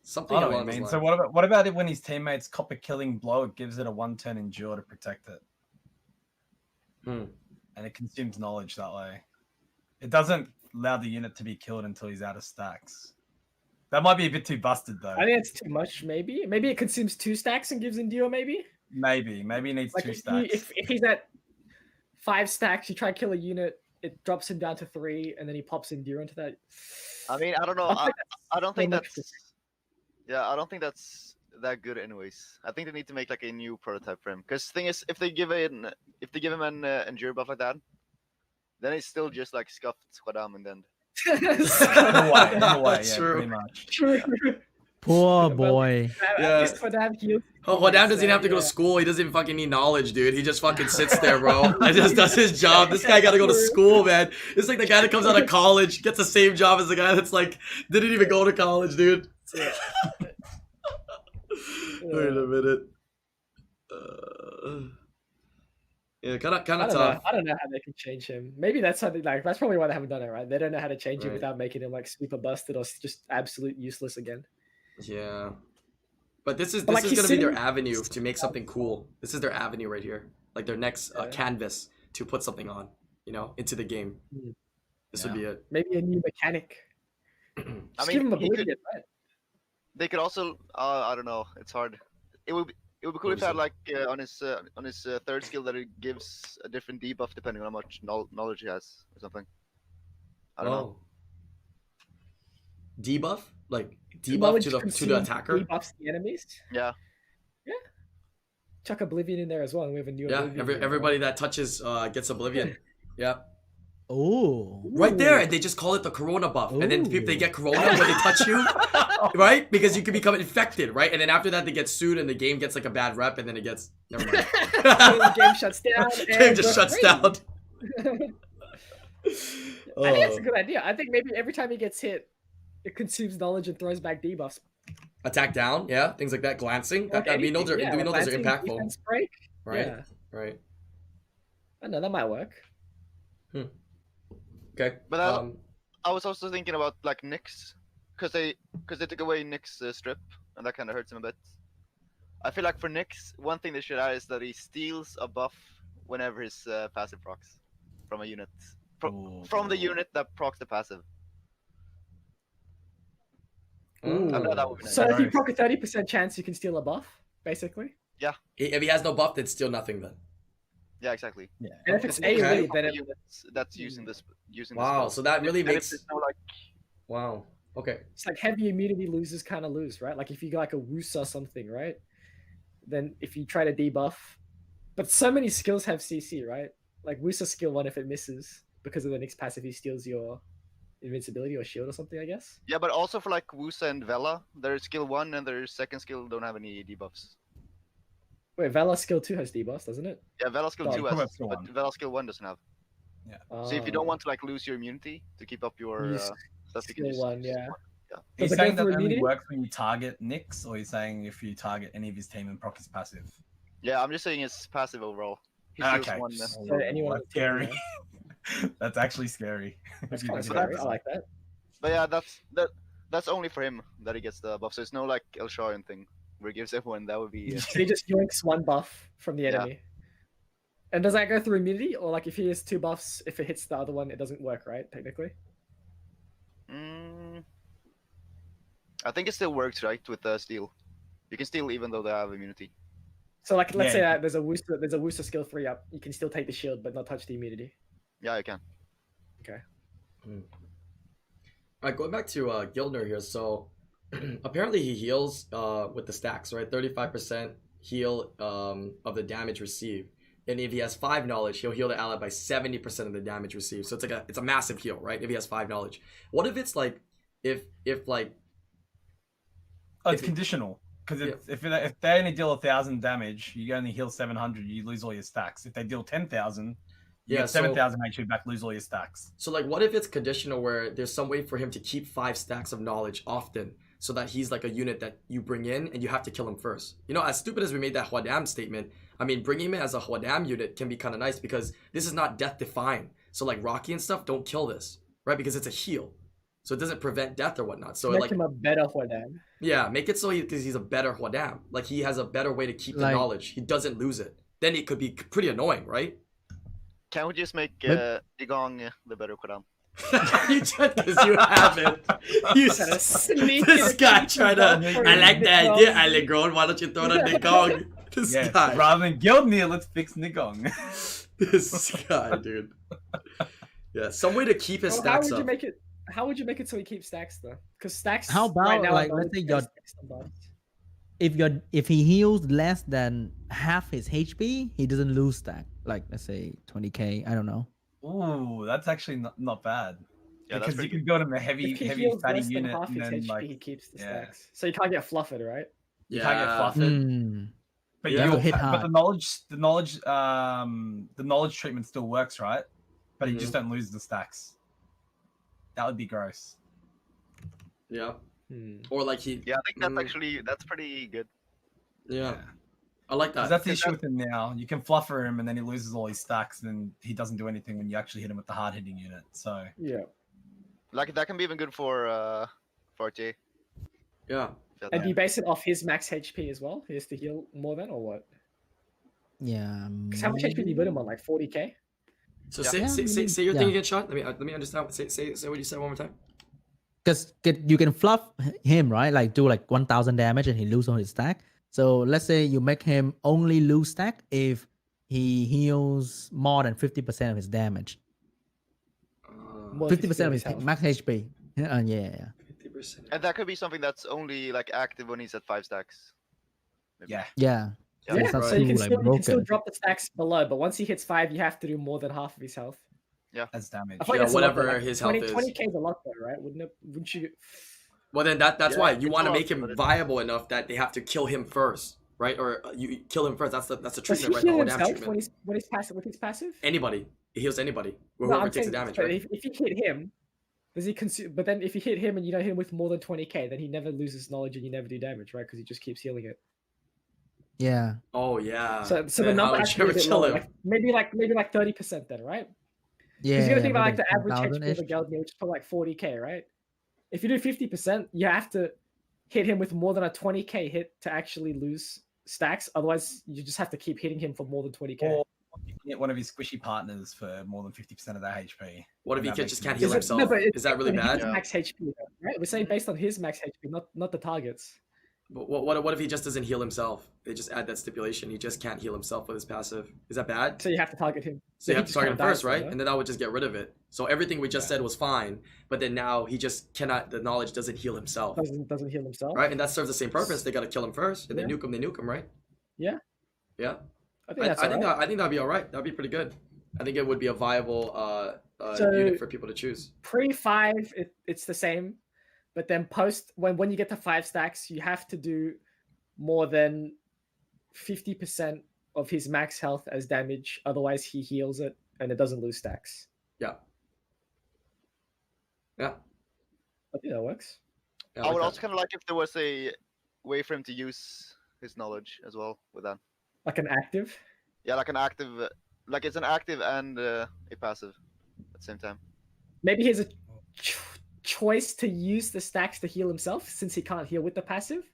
Something I know what along you those mean. lines. So what about it when his teammates copper killing blow? It gives it a 1-turn endure to protect it, and it consumes knowledge that way. It doesn't allow the unit to be killed until he's out of stacks. That might be a bit too busted though. I think it's too much. Maybe it consumes 2 stacks and gives endure. Maybe Maybe he needs like 2 if stacks. if he's at 5 stacks, you try to kill a unit, it drops him down to 3, and then he pops endure into that. I mean, I don't know. I don't think that's. Yeah, I don't think that's that good, anyways. I think they need to make like a new prototype for him. Because the thing is, if they give him an endure buff like that, then it's still just like scuffed Squadam in the end. In a way, That's yeah, true. pretty much. True. Poor Well, boy. Yeah. Hodam doesn't even have to go to school. He doesn't even fucking need knowledge, dude. He just fucking sits there, bro. And just does his job. This guy got to go to school, man. It's like the guy that comes out of college gets the same job as the guy that's like didn't even go to college, dude. Wait a minute. Yeah, kind of tough. I don't know how they can change him. Maybe that's how that's probably why they haven't done it, right? They don't know how to change him Right. without making him like super busted or just absolute useless again. Yeah. But this is like, this is he's gonna be their sitting- avenue to make something cool. This is their avenue right here, like their next Yeah. canvas to put something on, into the game. Mm. This would be it. Maybe a new mechanic. I Just mean, give him a he could- Oblivion, right? They could also. I don't know. It's hard. It would be cool What if they had is like on his third skill that it gives a different debuff depending on how much knowledge he has or something. I don't know. Debuff? Like debuff Knowledge to the consumed attacker? Debuffs the enemies. Yeah. Chuck Oblivion in there as well, and we have a new Yeah, Oblivion. everybody that touches gets Oblivion. Yeah. Oh. Right there, and they just call it the Corona buff. And then people they Ooh. get Corona when they touch you, right? Because you can become infected, right? And then after that, they get sued, and the game gets like a bad rep, and then it gets never mind. The game shuts down. Game and just we're shuts free. down. I think that's a good idea. I think maybe every time he gets hit, it consumes knowledge and throws back debuffs. Attack down, yeah, things like that. Glancing, Like we know anything, we know those are glancing, impactful, defense break. right? Yeah. Right. I know that might work. Okay. But I was also thinking about like Nyx, because they took away Nyx strip, and that kind of hurts him a bit. I feel like for Nyx, one thing they should add is that he steals a buff whenever his passive procs from a unit, from the unit that procs the passive. I know that would be nice. So if you proc a 30% chance, you can steal a buff, basically. If he has no buff, then still nothing then. Yeah, exactly. Yeah. And if it's Okay. AoE, then it, That's using this This Wow, spell. so that really And if makes. there's no, like, Wow. Okay. it's like heavy immunity losers kind of lose, right? Like if you get like a Wusa or something, right? Then if you try to debuff, but so many skills have CC, right? Like Wusa skill 1, if it misses because of the next passive, he steals your invincibility or shield or something, I guess. Yeah, but also for like Wusa and Vela, their skill 1 and their second skill don't have any debuffs. Wait, Vela skill 2 has debuffs, doesn't it? Yeah, Vela skill Oh, 2 Vela has, skill but 1. Vela skill 1 doesn't have. So if you don't want to like lose your immunity to keep up your Use stuff, you can skill use 1, yeah. Are you Does it saying go that through only immunity? works when you target Nyx, or are you saying if you target any of his team and proc his passive? Yeah, I'm just saying it's passive overall. He steals Okay. 1. So anyone on That's the team, scary. yeah. That's actually scary. That's If you kind of think about scary. it. I like that. But yeah, that's only for him that he gets the buff. So it's no like El Sharon thing where he gives everyone. That would be. So he just yoinks 1 buff from the Yeah. enemy. And does that go through immunity, or like if he has 2 buffs, if it hits the other one, it doesn't work, right? Technically. I think it still works, right, with steal. You can steal even though they have immunity. So like, let's Yeah, say you that there's a Wusa skill 3 up. You can still take the shield, but not touch the immunity. Yeah, you can. Alright, going back to Gildner here. So apparently he heals with the stacks, right? 35% heal of the damage received. And if he has 5 knowledge, he'll heal the ally by 70% of the damage received. So it's like it's a massive heal, right? If he has 5 knowledge. What if it's like if like It's If- conditional. Because Yeah. if they only deal 1,000 damage, you only heal 700, you lose all your stacks. If they deal 10,000, you Yeah, get so- 7,000 HP back, lose all your stacks. So like what if it's conditional where there's some way for him to keep 5 stacks of knowledge often so that he's like a unit that you bring in and you have to kill him first. You know, as stupid as we made that Hwadam statement, I mean bringing him in as a Hwadam unit can be kind of nice because this is not death defying. So like Rocky and stuff don't kill this, right? Because it's a heal. So it doesn't prevent death or whatnot. So Make like him a better Hwadam. yeah, make it so because he's a better Hwadam. Like he has a better way to keep the Like- knowledge. He doesn't lose it. Then it could be pretty annoying, right? Can we just make Igong the better Kodam? You just because you have it. You Trying to sneak this it guy into trying to. the I like the Nigong. idea, IslandGrown. Why don't you throw it on Nigong? This Yeah, guy. rather than Gildnir, let's fix Nigong. This guy, dude. Yeah, some way to keep his Well, how stacks would you up. make it? How would you make it so he keeps stacks though? Because stacks. How about, right now, like, are let's only say based you're- on buffs. if he heals less than half his HP, he doesn't lose stack. Like let's say 20k. I don't know. Ooh, that's actually not bad. Yeah, that's Because you pretty can good. build him a heavy, If he heavy heals fatty less than unit, half and his then HP, like he keeps the yeah. stacks. So you can't get fluffed, right? you can't get Yeah. fluffed. Hmm. But Yeah. you'll Hit but hard. the knowledge treatment still works, right? But you just don't lose the stacks. That would be gross. Yeah. Hmm. Or like he. Yeah, I think that's Mm. actually that's pretty good. Yeah. I like Because that. that's the issue with him now. You can fluffer him and then he loses all his stacks and then he doesn't do anything when you actually hit him with the hard hitting unit. So Yeah. Like that can be even good for RTA. Yeah. And do you base it off his max HP as well? He has to heal more than, or what? Yeah. Because how much HP do you put him on? Like 40k? So Yeah. say, Yeah, say, I say, mean, say your yeah. thing again, Sean. Let me understand. Say what you said one more time. Because you can fluff him, right? Like do like 1000 damage and he lose on his stack. So let's say you make him only lose stack if he heals more than 50% of his damage. More than 50% of his health. max HP. Yeah. 50%. And that could be something that's only like active when he's at 5 stacks. Maybe. yeah. Yeah. Yeah, So Yeah, it's not so you too can, like still, you can still broken. drop the stacks below, but once he hits 5, you have to do more than half of his health. As damage. I feel like Yeah, that's a lot, whatever though, like his health 20, is. 20k is a lot though, right? Wouldn't you? Well, then that's Yeah, why you it's want to a lot, make him but it- viable enough that they have to kill him first, right? Or you kill him first. That's the Does he treatment, right? The heal whole damn himself treatment. when he's passive with his passive? Anybody, he heals anybody. No, Whoever I'm takes the saying, damage, but right? if you hit him, does he consume? But then if you hit him and you don't hit him with more than 20k, then he never loses knowledge and you never do damage, right? Because he just keeps healing it. Yeah. Oh yeah. So the Then how number would you actually ever a bit kill lower, him? like maybe like 30% then, right? Yeah. Because you gotta think about like maybe the average 10,000 HP of a Geldnir, which is probably like 40k, right? If you do 50%, you have to hit him with more than a 20k hit to actually lose stacks. Otherwise, you just have to keep hitting him for more than 20k. Or you can hit one of his squishy partners for more than 50% of their HP. What if and he that can makes just him can't lose. heal himself? but Is that really but his bad? Yeah. max HP, though, right? We're saying based on his max HP, not the targets. But what if he just doesn't heal himself? They just add that stipulation. He just can't heal himself with his passive. Is that bad? So you have to target him. So you he have to just target him kinda first, dies, right? yeah? And then that would just get rid of it. So everything we just said was fine, but then now he just cannot. The knowledge doesn't heal himself, Doesn't heal himself. right? And that serves the same purpose. They got to kill him first, and they nuke him. They nuke him, right? Yeah. Yeah. I think that's I think alright. I think that'd be all right. That'd be pretty good. I think it would be a viable So- unit for people to choose. Pre-5, it's the same, but then post when you get to 5 stacks, you have to do more than 50% of his max health as damage. Otherwise, he heals it and it doesn't lose stacks. Yeah. Yeah. I think that works. Yeah, I would like also that. kind of like if there was a way for him to use his knowledge as well with that. Like an active. Yeah, like an active, like it's an active and a passive at the same time. Maybe he has a choice to use the stacks to heal himself since he can't heal with the passive.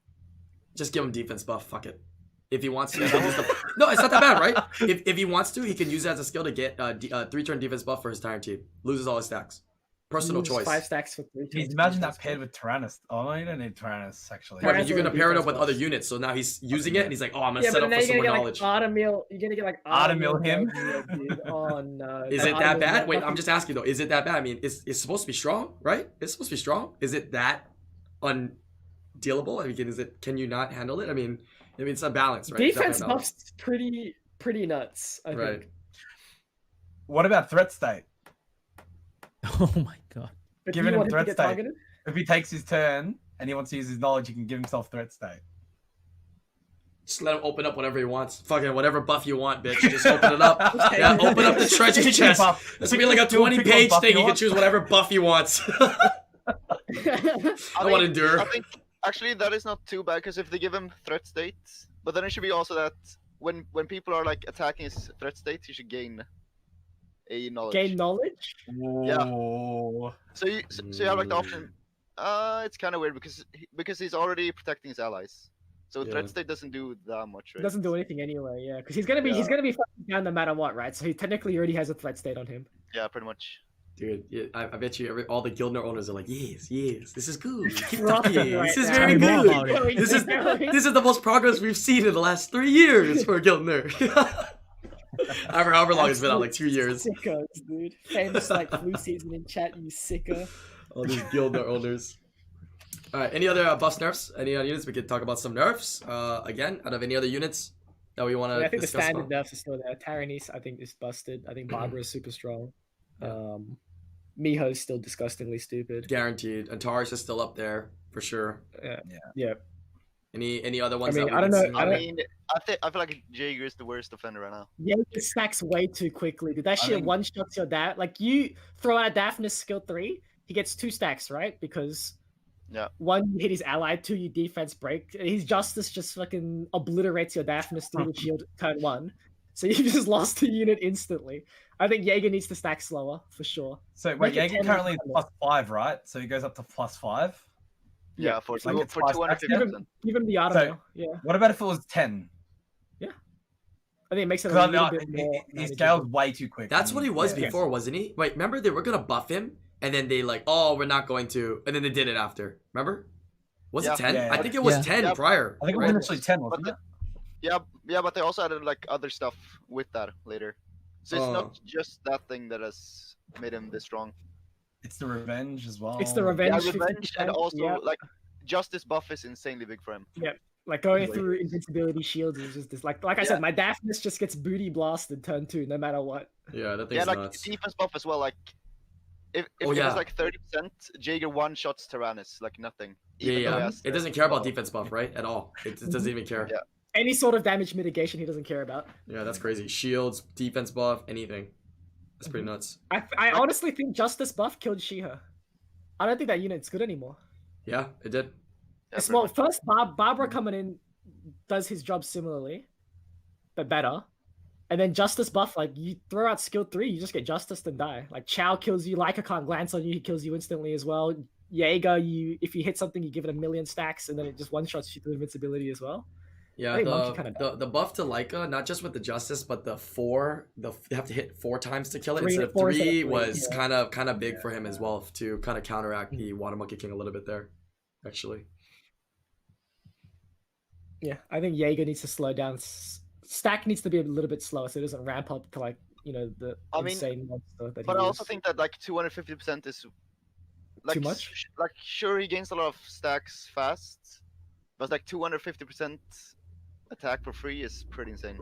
Just give him defense buff. Fuck it. If he wants to, he can use the... No, it's not that bad, right? If he wants to, he can use it as a skill to get 3-turn defense buff for his entire team. Loses all his stacks. Personal Lose choice. 5 stacks for 3 He's turns. imagine that paired with Tyrannus. Oh no, you don't need Tyrannus actually. Right, but Tyrannus you're gonna already pair it defense up with buff. other units, so now he's using it, and he's like, "Oh, I'm gonna Yeah, set but up now for you're some gonna more get knowledge." like Artemil. You're gonna get like Artemil him? Oh no. Is it Artemil that bad? not Wait, fucking- I'm just asking though. Is it that bad? I mean, it's supposed to be strong, right? It's supposed to be strong. Is it that undealable? I mean, is it? Can you not handle it? I mean, it's a balance, right? It's Defense definitely a balance. buff's pretty nuts. I Right. think. What about threat state? Oh my god. But Giving do you him want him to threat get state. targeted? If he takes his turn and he wants to use his knowledge, he can give himself threat state. Just let him open up whatever he wants. Fucking whatever buff you want, bitch. Just open it up. Okay. Yeah, open up the treasure Pick chest. buff. This will be like a Pick what 20-page buff thing. you He can want. choose whatever buff he wants. I want to endure. I think actually that is not too bad because if they give him threat states, but then it should be also that when people are like attacking his threat states, he should gain a knowledge. Gain knowledge. Whoa. So you have like the option. It's kind of weird because he's already protecting his allies. So Yeah. threat state doesn't do that much, It right? doesn't do anything anyway. Yeah, because he's gonna be fucking down no matter what, right? So he technically already has a threat state on him. Yeah, pretty much. Dude, yeah, I bet you all the Guildner owners are like, yes, this is good. Keep Frothing talking. right This is now. very Tell me more good. about it. This is the most progress we've seen in the last 3 years for Guildner. However long it's been out, like 2 years. Sickos, dude. Famous like flu season in chat, you sicko. All these Guildner owners. All right, any other buffs, nerfs? Any other units? We could talk about some nerfs. Again, out of any other units that we want to Yeah, I think the discuss. standard about? nerfs are still there. Tyrannus, I think, is busted. I think Barbara is super strong. Miho's still disgustingly stupid. Guaranteed. Antares is still up there for sure. Yeah. Any other ones? mean, that I don't know- can see? I don't- mean, I feel like Jaeger is the worst defender right now. Yeah, it stacks way too quickly. Dude, that shit think- one shots your dad. Like you throw out Daphnis skill 3, he gets 2 stacks, right? Because Yeah. 1, you hit his ally, 2, you defense break. His justice just fucking obliterates your Daphnis through the shield turn 1. So you just lost the unit instantly. I think Jaeger needs to stack slower for sure. So Make wait, it Jaeger 10 currently is minutes. +5, right? So he goes up to +5. Yeah, for it's like it's twice 250%. Give him the Artemil. Yeah. What about if it was 10? I think it makes it a Because little bit more. he manageable. scales way too quick. That's what he was Yeah. before, wasn't he? Wait, remember they were gonna buff him, and then they like, oh, we're not going to, and then they did it after. Remember? Was Yeah. it 10? Yeah. I think it was Yeah. 10 Yeah. prior. I think it right? was actually 10, wasn't But it? Yeah, but they also added like other stuff with that later. So it's Oh. not just that thing that has made him this strong. It's the revenge as well. It's the Yeah, revenge. revenge and 50%, also yeah. like justice buff is insanely big for him. Like going through invincibility shields is just this. Like I said, my Daphnis just gets booty blasted turn 2, no matter what. Yeah, that Yeah, thing's like nuts. defense buff as well. Like if Oh, it yeah. was like 30%, Jaeger one shots Tyrannus like nothing. Yeah, even though he yeah. has It doesn't care about well. defense buff, right? At all. It doesn't even care. Yeah. Any sort of damage mitigation, he doesn't care about. Yeah, that's crazy. Shields, defense buff, anything. That's pretty Mm-hmm. nuts. I honestly think Justice buff killed Shiha. I don't think that unit's good anymore. Yeah, it did. Yeah, It's pretty more much. first Barbara coming in does his job similarly, but better. And then Justice buff, like you throw out skill 3, you just get Justice and die. Like Chow kills you, Leica can't glance on you, he kills you instantly as well. Jaeger, if you hit something, you give it 1,000,000 stacks, and then it just one shots you through invincibility as well. Yeah, think Monkey kinda the buff to Leica, not just with the justice, but you have to hit 4 times to kill it 3 instead of four instead of 3 three, was yeah. kind of big for him as well to kind of counteract the Water Monkey King a little bit there, actually. Yeah, I think Jaeger needs to slow down. Stack needs to be a little bit slower so it doesn't ramp up to like the I mean, insane monster that he But I also is. think that like 250% is like Too much? Like sure, he gains a lot of stacks fast, but like 250% attack for free is pretty insane.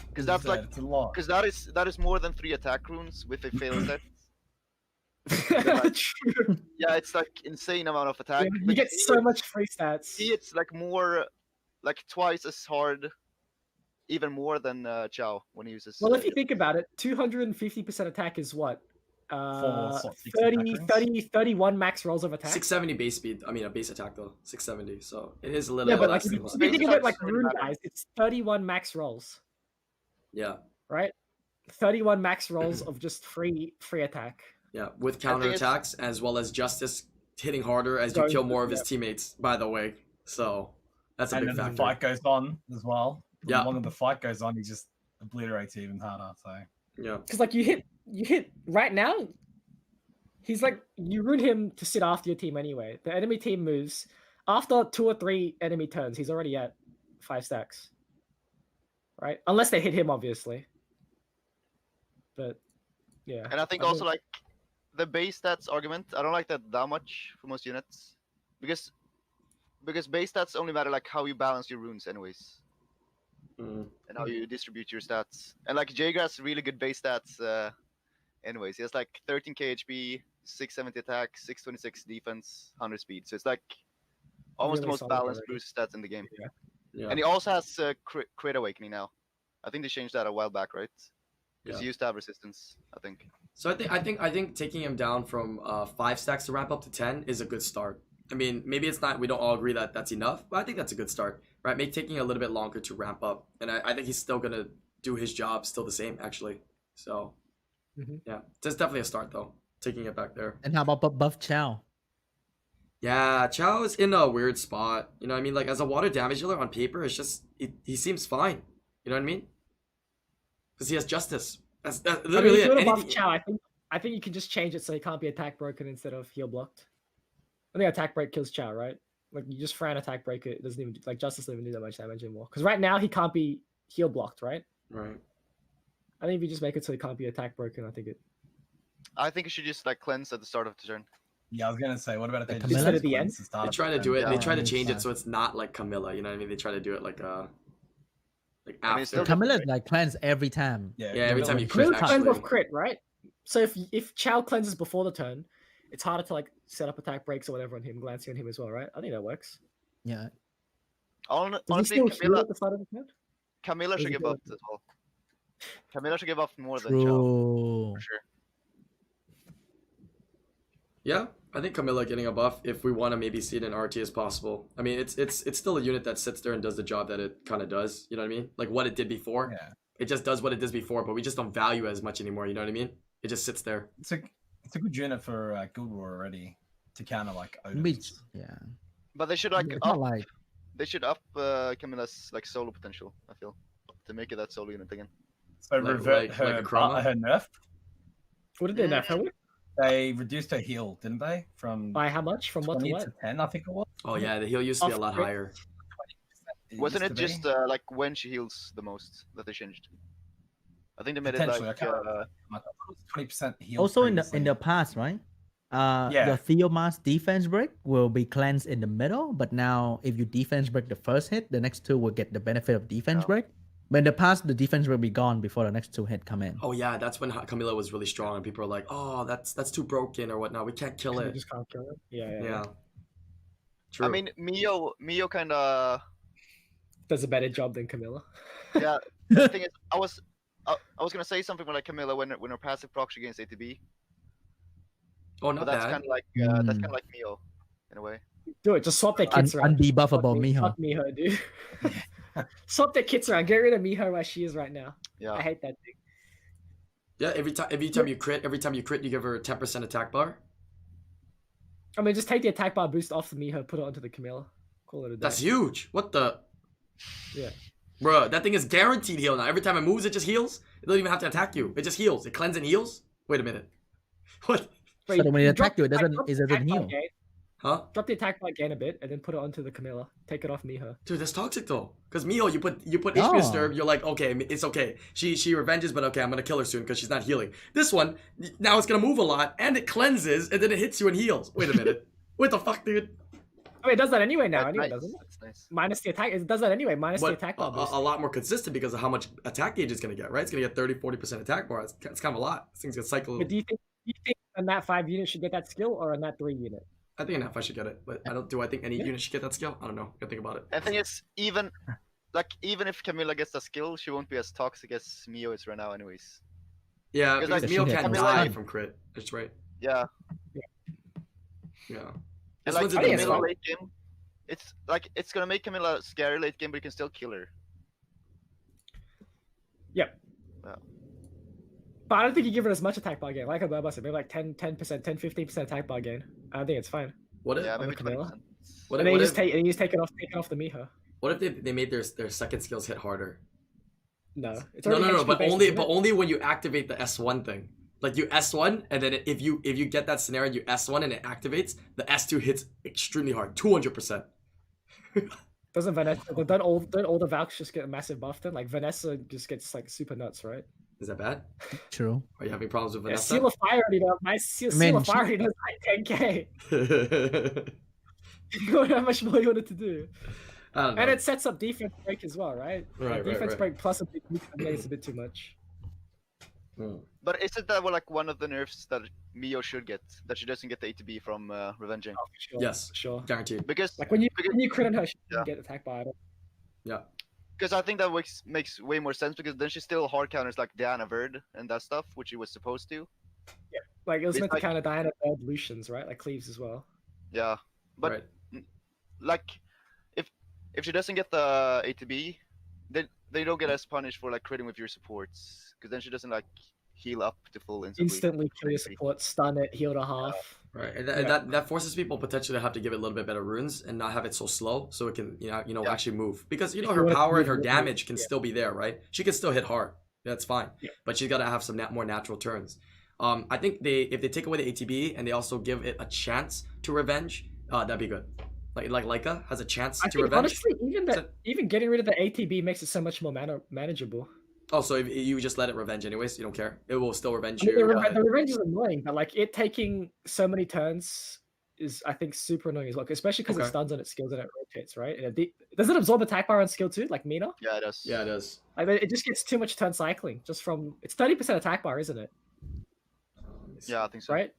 Because that's like it's a lot. because that is more than 3 attack runes with a fail set. True. Yeah, it's like insane amount of attack. Yeah, you but get so much free stats. It's like more, like twice as hard, even more than Chow when he uses. Well, if you think about it, 250% attack is what? Sort of 31 max rolls of attack. 670 base speed. I mean, a base attack though. 670. So it is a little. Yeah, but like if less you than it's think of it like really rune matter. guys, it's 31 max rolls, Yeah. right? 31 max rolls of just free attack. Yeah, with I think counter it's- attacks as well as Justice hitting harder as you Going kill to- more of his yeah. teammates. By the way, so that's a And big then factor. the fight goes on as well. Yeah. The longer the fight goes on, he just obliterates even harder. So Yeah. Because like you hit right now, he's like you rune him to sit after your team anyway. The enemy team moves after 2 or 3 enemy turns. He's already at 5 stacks, right? Unless they hit him, obviously. But yeah, And I think also like the base stats argument, I don't like that much for most units, because base stats only matter like how you balance your runes anyways, Mm. and how you distribute your stats. And like Jaeger has really good base stats anyways. He has like 13k HP, 670 attack, 626 defense, 100 speed. So it's like almost Really the most solid balanced already. boost stats in the game. Yeah. And he also has crit awakening now. I think they changed that a while back, right? Because Yeah. he used to have resistance, I think. So I think taking him down from 5 stacks to ramp up to 10 is a good start. I mean, maybe it's not. We don't all agree that that's enough, but I think that's a good start, right? Make taking a little bit longer to ramp up, and I think he's still gonna do his job, still the same actually. So yeah, that's definitely a start though. Taking it back there. And how about buff Chow? Yeah, Chao's in a weird spot. You know what I mean? Like as a water damage dealer on paper, it's just he seems fine. You know what I mean? Because he has justice. That's I mean, literally if you want to buff anything. Chow, I think you can just change it so he can't be attack broken instead of heal blocked. I think attack break kills Chow, right? Like you just Fran attack break it doesn't even like Justice doesn't even do that much damage anymore. Because right now he can't be heal blocked, right? Right. I think if you just make it so he can't be attack broken, I think you should just like cleanse at the start of the turn. yeah, I was gonna say, what about if they Like just Camilla? At the end? They try to do it. Yeah. They try to Yeah, change it fine. so it's not like Camilla. You know what I mean? They try to do it like I mean, after. it's still- Camilla is like cleanse every time. Yeah, Yeah, every time you crit, Camilla cleanse actually. off crit, right? So if Chow cleanses before the turn, it's harder to like set up attack breaks or whatever on him, glancing on him as well, right? I think that works. Yeah. Does Honestly, he still heal Camilla, at the start of the turn? Camilla Does should he give feel up as well. Camilla should give up more than Chow, True. for sure. Yeah, I think Camilla getting a buff if we want to maybe see it in RT as possible. I mean, it's still a unit that sits there and does the job that it kind of does. You know what I mean? Like what it did before. Yeah, It just does what it does before, but we just don't value it as much anymore. You know what I mean? It just sits there. it's a good unit for Guild War already to counter like Which, Odin's. yeah. But they should like It's up. not like They should up Camilla's like solo potential. I feel to make it that solo unit again. So Like- revert like her a Chroma? her nerf. What did they nerf her with? They reduced her heal, didn't they? From By how much? From what to 20 what? to 10, I think it was. Oh yeah, the heal used to be a Off lot crit. higher. Wasn't used it to be. just like when she heals the most that they changed? I think they made it Potentially, like I can't remember. I thought it was 20% heal. also in the previously. past, right? Yeah. Your Theomas defense break will be cleansed in the middle, but now if you defense break the first hit, the next two will get the benefit of defense Oh. break. But in the past, the defense will be gone before the next two hit come in. Oh yeah, that's when Camilla was really strong, and people are like, "Oh, that's too broken or whatnot. We can't kill You it." just can't kill it. Yeah. Yeah. True. I mean, Mio kind of. Does a better job than Camilla. Yeah. The thing is, I was gonna say something about like Camilla when her passive procs against ATB, oh, but not that's bad. kind of like that's kind of like Mio, in a way. Do it. Just swap their kits around. Undebuffable Miho. Fuck Miho, dude. Swap their kits around. Get rid of Miho as she is right now. Yeah. I hate that thing. Yeah, every time you crit, you give her a 10% attack bar. I mean, just take the attack bar boost off the Miho, put it onto the Camilla. Call it a day. That's huge. What the? Yeah. Bruh, that thing is guaranteed heal now. Every time it moves, it just heals. It doesn't even have to attack you. It just heals. It cleanses and heals. Wait a minute. What? Wait, So when it drop- attack you, it I doesn't dropped it the doesn't attack bar, heal. Jade. Huh? Drop the attack bar gain a bit, and then put it onto the Camilla. Take it off Miho. Dude, that's toxic though. Cause Mio, you put HP Oh. disturb, you're like, okay, it's okay. She revenges, but okay, I'm gonna kill her soon because she's not healing. This one, now it's gonna move a lot, and it cleanses, and then it hits you and heals. Wait a minute. What the fuck, dude? I mean, it does that anyway now. That's Anyway, nice. doesn't it? That's nice. Minus the attack. It does that anyway. Minus the But attack bar boost. a lot more consistent because of how much attack gauge it's gonna get, right? It's gonna get 30-40% attack bar. It's kind of a lot. This thing's gonna cycle. But do you think on that 5 unit should get that skill, or on that 3 unit? I think enough I should get it, but I don't. Do I think any unit should get that skill? I don't know. Gotta think about it. I think it's even if Camilla gets the skill, she won't be as toxic as Mio is right now, anyways. Yeah, Because, because like, Mio she can't hit die one. from crit. That's right. Yeah. Yeah. And This like one's in I the think it's Camilla middle. fine. late game, it's gonna make Camilla scary late game, but you can still kill her. But I don't think you give it as much attack bar gain. Like a Burba said, maybe like 10%, 15% attack bar gain. I think it's fine. What if? Yeah, on the maybe Camilla. 20%. What And if? then What you if, just take it off the Miho. what if they made their second skills hit harder? No, it's No, already no, HP but based, only isn't it? when you activate the S1 thing. Like you S1, and then if you get that scenario, you S1 and it activates, the S2 hits extremely hard, 200%. Doesn't Vanessa? Don't all the Valks just get a massive buff then? Like Vanessa just gets like super nuts, right? Is that bad? True. Are you having problems with Yeah, Vanessa? Seal of Fire already does. My Seal of she- Fire already does like 10k. How much more you want it to do? I don't know. And it sets up defense break as well, right? Right, Defense right. break plus a big weak is a bit too much. Hmm. But isn't that like one of the nerfs that Mio should get? That she doesn't get the ATB from revenging? Oh, for sure. Yes. for sure. Guaranteed. Because Like when you crit on her, she Yeah. doesn't get attacked by it. Yeah. Because I think that makes way more sense, because then she still hard counters like Diana Verd and that stuff, which she was supposed to. Like it was It's meant like- to counter Diana Bird Lucians, right? Like Cleaves as well. Yeah, but Right. like if she doesn't get the ATB, then they don't get as punished for like critting with your supports, because then she doesn't like heal up to full Instantly kill your Crazy. support, stun it, heal to half. Right, and, Yeah. that forces people potentially to have to give it a little bit better runes and not have it so slow, so it can Yeah. actually move. Because If you her want it to power and move, her it will damage can yeah. still be there, right? She can still hit hard. That's fine. Yeah. But she's got to have some more natural turns. I think if they take away the ATB and they also give it a chance to revenge, that'd be good. Like Leica has a chance I to think revenge. honestly, So- even getting rid of the ATB makes it so much more manageable. Also, if you just let it revenge anyways, you don't care. It will still revenge I mean, you. the revenge is annoying, but like it taking so many turns is, I think, super annoying as well. Especially because Okay. it stuns on its skills and it rotates, right? And does it absorb attack bar on skill too, like Mina? Yeah, it does. Yeah, it is. Like it just gets too much turn cycling just from it's 30% attack bar, isn't it? Let me see. Yeah, I think so. Right?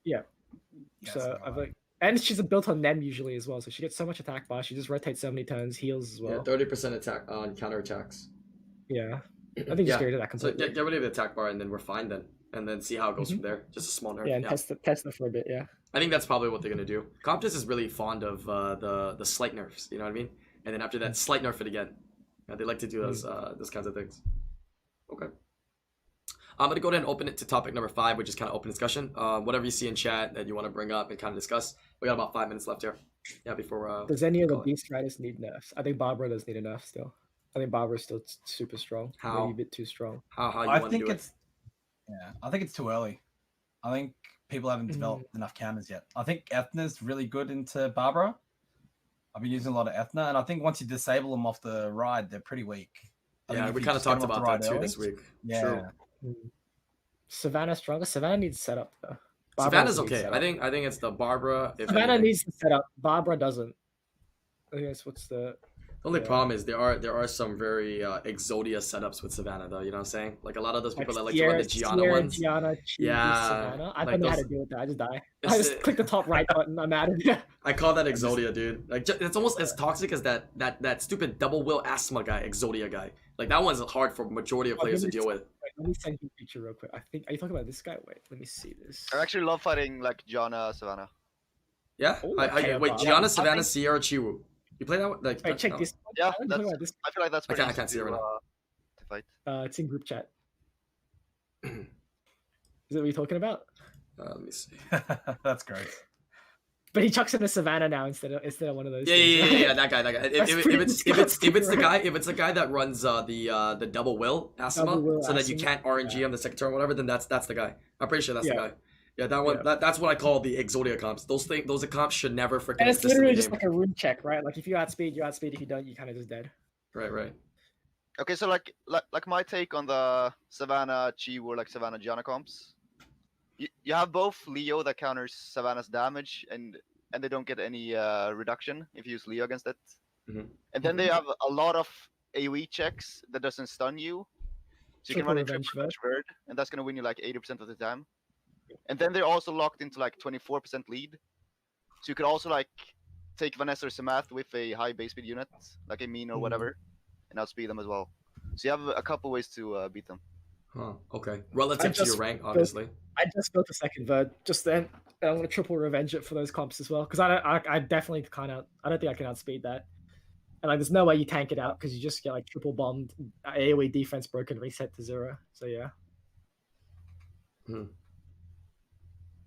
Yeah. Yeah, So something I like think, and she's built on Nem usually as well, so she gets so much attack bar. She just rotates so many turns, heals as Yeah, well. 30% attack on counter attacks. Yeah, I think just Yeah. get rid of that So completely. get rid of the attack bar and then we're fine then. And then see how it goes from there. Just a small nerf. Yeah, and test it for a bit. Yeah. I think that's probably what they're gonna do. Comptus is really fond of the slight nerfs, you know what I mean? And then after that, slight nerf it again. They like to do those kinds of things. Okay. I'm gonna go ahead and open it to topic number 5, which is kind of open discussion. Whatever you see in chat that you want to bring up and kind of discuss. We got about 5 minutes left here. Yeah, before. Does any of the call it. beast riders need nerfs? I think Barbara does need a nerf still. I think Barbara's still super strong. How? Maybe a bit too strong. How you I want to think do it? it's I think it's too early. I think people haven't developed enough counters yet. I think Ethna's really good into Barbara. I've been using a lot of Ethna, and I think once you disable them off the ride, they're pretty weak. I think Yeah, if we you kind of just get talked them off the about that ride too early- this week. Yeah, True. Savannah stronger. Savannah needs setup though. Barbara Savannah's also needs okay. setup. I think it's the Barbara. If Savannah anything. needs the setup. Barbara doesn't. I guess what's the The only Yeah. problem is there are some very Exodia setups with Savannah though. You know what I'm saying? Like a lot of those people that like to run the Gianna Sierra, ones. Gianna, Chi, Yeah, Savannah. I like don't know how to those- deal with that. I just die. It's I just the- click the top right button. I'm out of here. I call that Exodia, dude. Like it's almost as toxic as that stupid double will asthma guy, Exodia guy. Like that one's hard for majority of Oh, players to let me deal with. Wait, let me send you a picture real quick. I think. Are you talking about this guy? Wait, let me see this. I actually love fighting like Jana Savannah. Yeah. Oh, I okay, wait, but- Gianna, I Savannah, think- Sierra, Chiwu. You play that one? Like, Wait, check no. this. Yeah, I'm talking that's- about this. I feel like that's pretty I easy can't see it to, right now. to fight. It's in group chat. Is that what you're talking about? Let me see. that's great. But he chucks in a Savannah now instead of one of those. Yeah, things, yeah, right? yeah, yeah, that guy. That's If pretty it's disgusting, the guy, right? if it's the guy that runs the double will asthma, Double will so that you asthma, can't RNG yeah. on the second turn or whatever, then that's the guy. I'm pretty sure that's the Yeah. guy. Yeah, that one. Yeah. That's what I call the Exodia comps. Those comps should never freaking And it's exist in the literally just game. like a rune check, right? Like if you outspeed, you outspeed. If you don't, you kind of just dead. Right. Okay, so like my take on the Savannah Chi or like Savannah Gianna comps. You have both Leo that counters Savannah's damage and they don't get any reduction if you use Leo against it. Mhm. And then they have a lot of AoE checks that doesn't stun you. So you can run a Triple triple Revenge Revenge Bird, and that's gonna win you like 80% of the time. And then they're also locked into like 24% lead. So you could also like take Vanessa or Samath with a high base speed unit, like a Mean or whatever, and outspeed them as well. So you have a couple ways to beat them. Huh. Okay. Relative to your just rank, built- obviously. I just built a second Verd just then. And I'm gonna triple revenge it for those comps as well because I definitely can't I don't think I can outspeed that. And like, there's no way you tank it out because you just get like triple bombed, AoE defense broken, reset to 0. So yeah.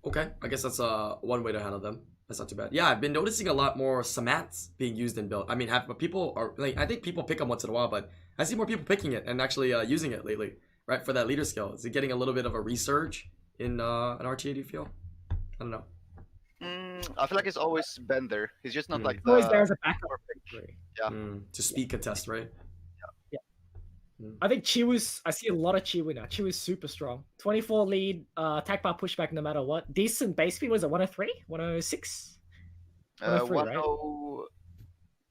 Okay, I guess that's one way to handle them. That's not too bad. Yeah, I've been noticing a lot more Samats being used in build. I mean, people are like, I think people pick them once in a while, but I see more people picking it and actually using it lately, right? For that leader skill. Is it getting a little bit of a resurge in an RTA? Do you feel? I don't know. I feel like it's always been there. He's just not like Always there the as a backup. Yeah. To speed contest, right? I think Chiwu's. I see a lot of Chiwu now. Chiwu's super strong. 24 lead, attack bar pushback no matter what. Decent base speed. Was it 103? 106? 103, right?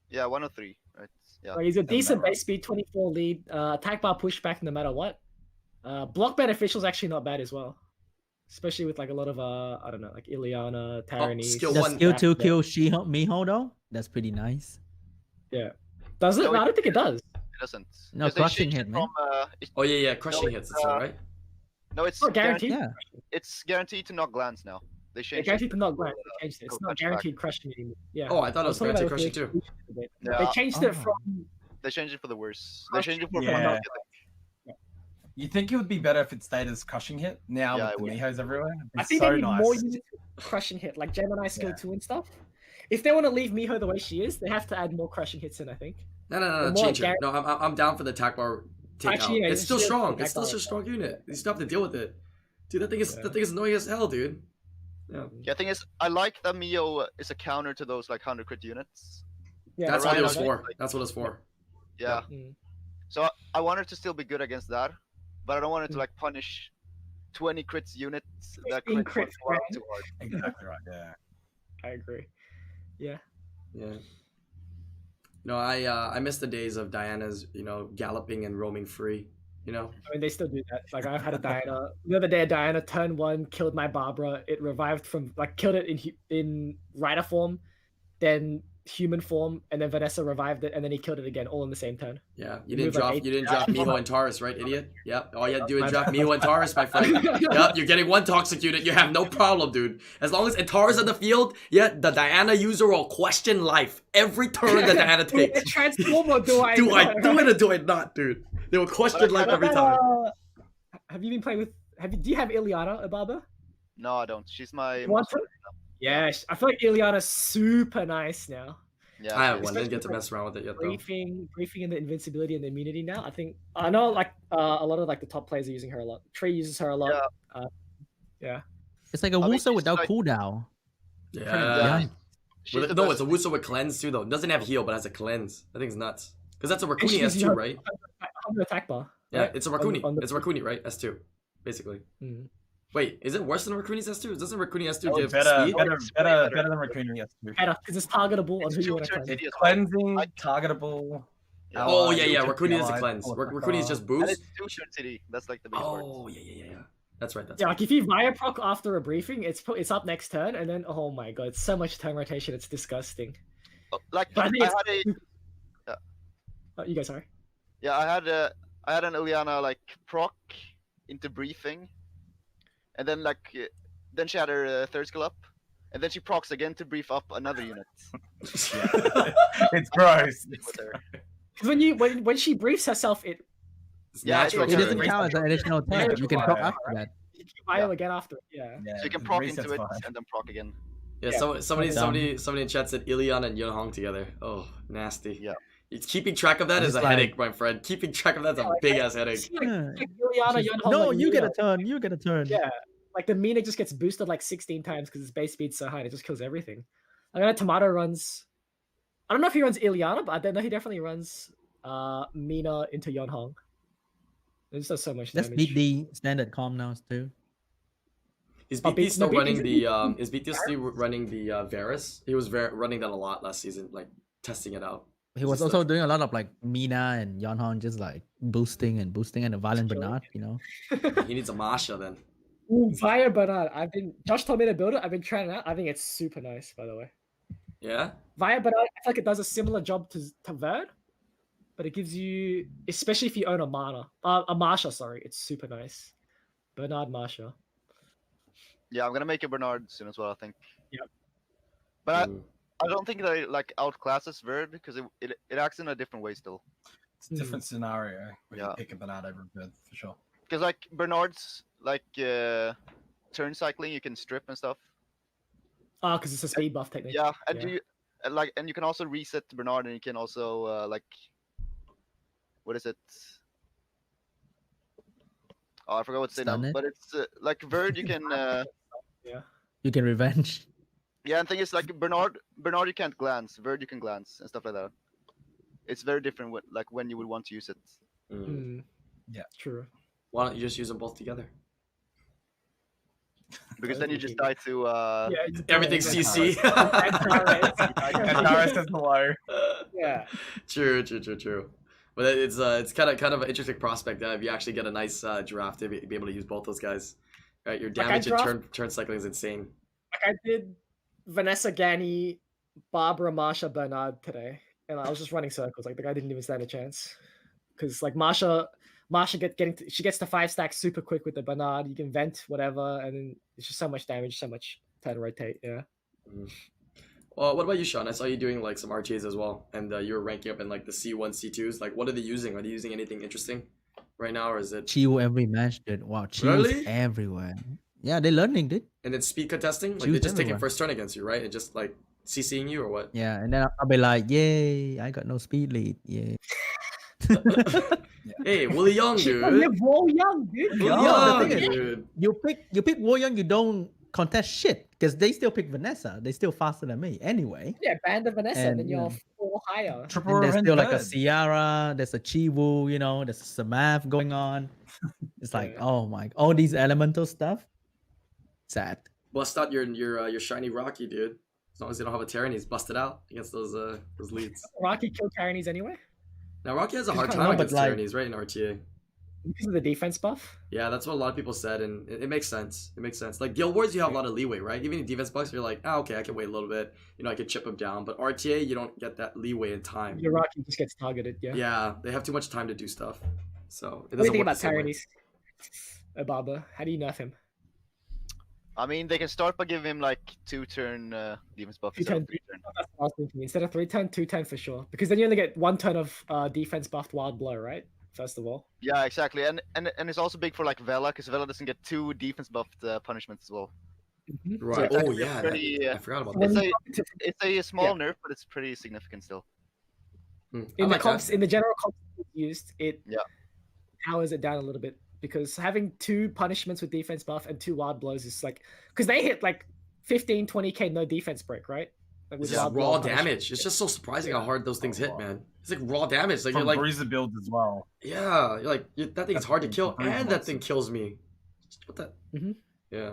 Yeah, 103. Right. Yeah. Right, he's a decent base speed, 24 lead, attack bar pushback no matter what. Block beneficial is actually not bad as well. Especially with like a lot of I don't know, like Ileana, Tyrannese. skill The one. skill 2 kill Miho though. That's pretty nice. Yeah. Does it? No, No, I don't think it does. It doesn't. No, 'Cause they crushing changed hit, it man. Oh yeah, crushing hits. It's all uh, right. No, it's Not guaranteed. Yeah. It's guaranteed to knock glance now. They It's changed guaranteed it. to not grant. They changed it. It's go not punch guaranteed crushing anymore. Yeah. Oh, I thought it was talking guaranteed about crushing with too. the- Yeah. They changed it Oh. from. They changed it for the worse. They changed it for Yeah. yeah. You think it would be better if it stayed as crushing hit now Yeah, with the it Mihos everywhere? I It's think so they need nice. more units with crushing hit, like Gemini skill 2 and stuff. If they want to leave Miho the way she is, they have to add more crushing hits in, I think. No, more change it. guar- No, I'm down for the attack bar takeout. Actually, yeah, It's still yeah, strong. attack It's still bar, such a yeah. strong unit. You still have to deal with it. Dude, that thing is annoying as hell, dude. Yeah. Yeah, thing is, I like that Mio is a counter to those like 100 crit units. Yeah, That's right, what it was okay. for. That's what it's for. Yeah. Mm. So I want her to still be good against that, but I don't want her to like punish 20 crits units that 15 crit crits, 1 right? too hard. Exactly right. Yeah. I agree. Yeah. Yeah. No, I miss the days of Diana's, galloping and roaming free. I mean, they still do that. Like, I've had a Diana. The other day, a Diana turn 1 killed my Barbara. It revived from killed it in rider form, then human form, and then Vanessa revived it, and then he killed it again, all in the same turn. Yeah, you Move didn't like drop 8 Miho and Taurus, right, idiot? Yep. All you had to do is drop Miho and Taurus, my friend. Yep, you're getting 1 toxic unit. You have no problem, dude. As long as Taurus on the field, the Diana user will question life every turn that Diana takes. Transform or do I? Do I do it or do I not, dude? They will question life every time. Have you been playing with? Do you have Ileana, Ababa? No, I don't. She's my. You want to? Yeah, I feel like Ileana's super nice now. Yeah. I have she one. is. Didn't get to mess around with it yet, though. Briefing in the invincibility and the immunity now. I know like a lot of like the top players are using her a lot. Trey uses her a lot. Yeah. It's like a I think Wusa it's without like- cooldown. Yeah. Yeah. She's the No, best. it's a Wusa with cleanse too, though. It doesn't have heal, but has a cleanse. I think it's nuts. Because that's a And she Rakuni uses S2, her- right? On the attack bar. Yeah, right? it's a Rakuni. on the- It's a Rakuni, right? S2, basically. Mhm. Wait, is it worse than Rakuni's S2? Doesn't Rakuni S2 Oh, give better, speed? better, It's way better, better. better than Raccoon, yes. Better because it's targetable on It's who you two want to turns cleanse. idiot as well. Cleansing, I- targetable. Yeah. Oh, allies, yeah, yeah. allies, Rakuni is a allies, cleanse. all that Rakuni is stuff. just And boost. it's 2 turn city. That's like the base part. Oh, yeah. That's right. That's Yeah, right. like if you Via proc after a briefing, it's up next turn, and then oh my god, it's so much turn rotation, it's disgusting. Like But I think I had you guys, sorry. I had an Ileana like proc into briefing, and then then she had her third skill up, and then she procs again to brief up another unit. It's gross. with her. Because when she briefs herself, it It's Yeah, natural. it's It like doesn't turn. count as an additional Yeah, turn. You can yeah, proc yeah. after that. you can Via again after it. Yeah. Yeah, So you can the proc reset's into it fine. and then proc again. Yeah, Yeah. somebody in chat said Ilion and Yunhong together. Oh, nasty. Yeah. It's keeping track of that is It's a like- headache, my friend. Keeping track of that's a big ass headache. See, like, Yeah. like Ileana, Yunhong, No, like you get a Yulia. turn. You get a turn. Yeah. Like the Mina just gets boosted like 16 times because its base speed's so high, and it just kills everything. I know Tomato runs. I don't know if he runs Ileana, but I don't know he definitely runs Mina into Yonhong. It just does so much That's damage. BD standard comp now too. Is Oh, BT still BT running the is BT still running the Varus? He was running that a lot last season, like testing it out. He was also doing a lot of like Mina and Yonhong just like boosting and the Violent Sure. Bernard, you know. He needs a Masha then. Ooh, Fire Bernard. Josh told me to build it. I've been trying it out. I think it's super nice, by the way. Yeah. Via Bernard, I feel like it does a similar job to Verd, but it gives you, especially if you own a Marsha, sorry, it's super nice. Bernard Marsha. Yeah, I'm gonna make a Bernard soon as well, I think. Yep. But I don't think they like outclasses Verd because it acts in a different way still. It's a different scenario where Yeah. you pick a Bernard over a Bird for sure. Because like Bernard's like turn cycling, you can strip and stuff. Oh, because it's a speed buff technique. Yeah, and you can also reset Bernard, and you can also like, what is it? Oh, I forgot what to say now. Stun it? But it's like Verd, you can. Yeah. You can revenge. Yeah, and thing is like Bernard you can't glance. Verd you can glance and stuff like that. It's very different like when you would want to use it. Yeah. True. Why don't you just use them both together? Because then you just die to Everything's CC. Antares says hello. Yeah. True. But it's kind of an interesting prospect that if you actually get a nice draft to be able to use both those guys, right? Your damage and turn cycling is insane. Like I did Vanessa Gani, Barbara, Marsha, Bernard today, and I was just running circles. Like the guy didn't even stand a chance. Because like Marsha she gets to 5 stacks super quick with the Bernard. You can vent whatever, and then it's just so much damage, so much turn rotate. Yeah. Well, what about you, Sean? I saw you doing like some RTAs as well, and you were ranking up in like the C1, C2s. Like, what are they using? Are they using anything interesting right now, or is it? Chiu every match, dude. Wow, Chiu's Really? everywhere. Yeah, they're learning, dude. And then speed contesting, like Chiu's they just taking everywhere. first turn against you, right? And just like CCing you or what? Yeah, and then I'll be like, yay, I got no speed lead. Yay. Hey, Willie Young, dude. You're Wo Young, dude. Willie Yeah, Young, the thing is- dude. You pick Woyoung, you don't contest shit because they still pick Vanessa. They still faster than me anyway. Yeah, ban the Vanessa, And, then you're 4 higher. Triple And there's revenge still like a Bird. Ciara, there's a Chiwu, you know, there's a Samath going on. It's like, Yeah. oh my, all these elemental stuff. Sad. Bust out your shiny Rocky, dude. As long as you don't have a Terran, he's busted out against those leads. Rocky killed Tyrannies anyway Now Rocky has a hard No, time but against like- Tyrannies, right, in RTA. because of the defense buff. Yeah, that's what a lot of people said, and it makes sense. It makes sense. Like Guild Wars, you have a lot of leeway, right? Even in defense buffs, you're like, oh, okay, I can wait a little bit. You know, I can chip him down. But RTA, you don't get that leeway in time. Your Rocky just gets targeted. Yeah. Yeah, they have too much time to do stuff. So it What do you doesn't think work about the same way. Tyrannies? Obaba, how do you nerf him? I mean, they can start by giving him like 2-turn defense buff instead of 3-turn. That's what I was thinking. Instead of 3-turn, 2-turn for sure. Because then you only get 1 turn of defense buffed wild blow, right? First of all. Yeah, exactly, and it's also big for like Vela because Vela doesn't get 2 defense buffed punishments as well. Right. So it's Oh actually yeah, pretty, I forgot about When that. you- It's a small nerf, but it's pretty significant still. I in the like comps, that. in the general comps used, it Yeah. powers it down a little bit because having 2 punishments with defense buff and 2 wild blows is like because they hit like 15, 20k no defense break, right? Like It's with just wild blow raw and punishment. damage. It's just so surprising how hard those things hit, man. It's like raw damage. Like From you're like, bruiser builds as well. yeah, you're like that thing is hard to kill, Bruiser and that builds. thing kills me. What the? Mhm. Yeah.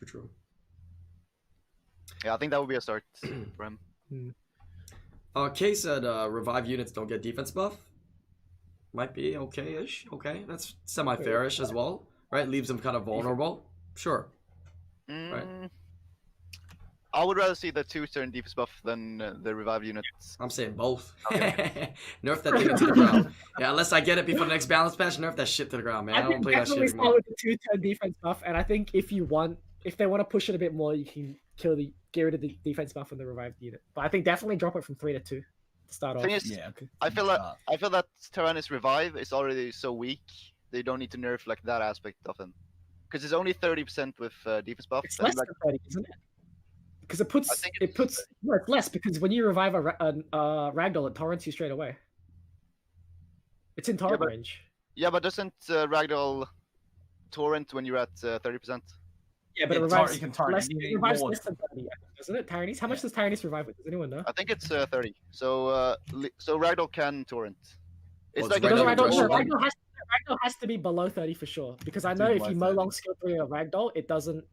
True. Yeah, I think that would be a start for him. Kay said revive units don't get defense buff. Might be okay-ish. Okay, that's semi-fairish as well, right? Leaves them kind of vulnerable. Sure. Mm, I would rather see the 2-turn defense buff than the revive units. I'm saying both. Nerf that thing into the ground. Yeah, unless I get it before the next balance patch, nerf that shit to the ground, man. I I don't think play that definitely shit start anymore. with the 2-turn defense buff, and I think if they want to push it a bit more, you can get rid of the defense buff on the revived unit. But I think definitely drop it from 3 to 2 to start off. Thing is, Yeah. Okay. I feel that Tyrannus revive is already so weak. They don't need to nerf like that aspect of him, because it's only 30% with defense buff. It's and, less like, than 30, isn't it? Because I think it's no, it's less because when you revive a ragdoll, it torrents you straight away. It's in torrent but- range. yeah, but doesn't Ragdoll torrent when you're at 30%. Yeah, but Yeah, it revives you can torrent less, any it revives more. less than 30, doesn't it? Tyrannus? How much does Tyrannus revive with? Does anyone know? I think it's 30. So so Ragdoll can torrent. It's Oh, like it's Because right on the Ragdoll, no, threshold. Ragdoll has to be below 30 for sure. Because I It's know if below you 30. Molong skill 3 a Ragdoll, it doesn't.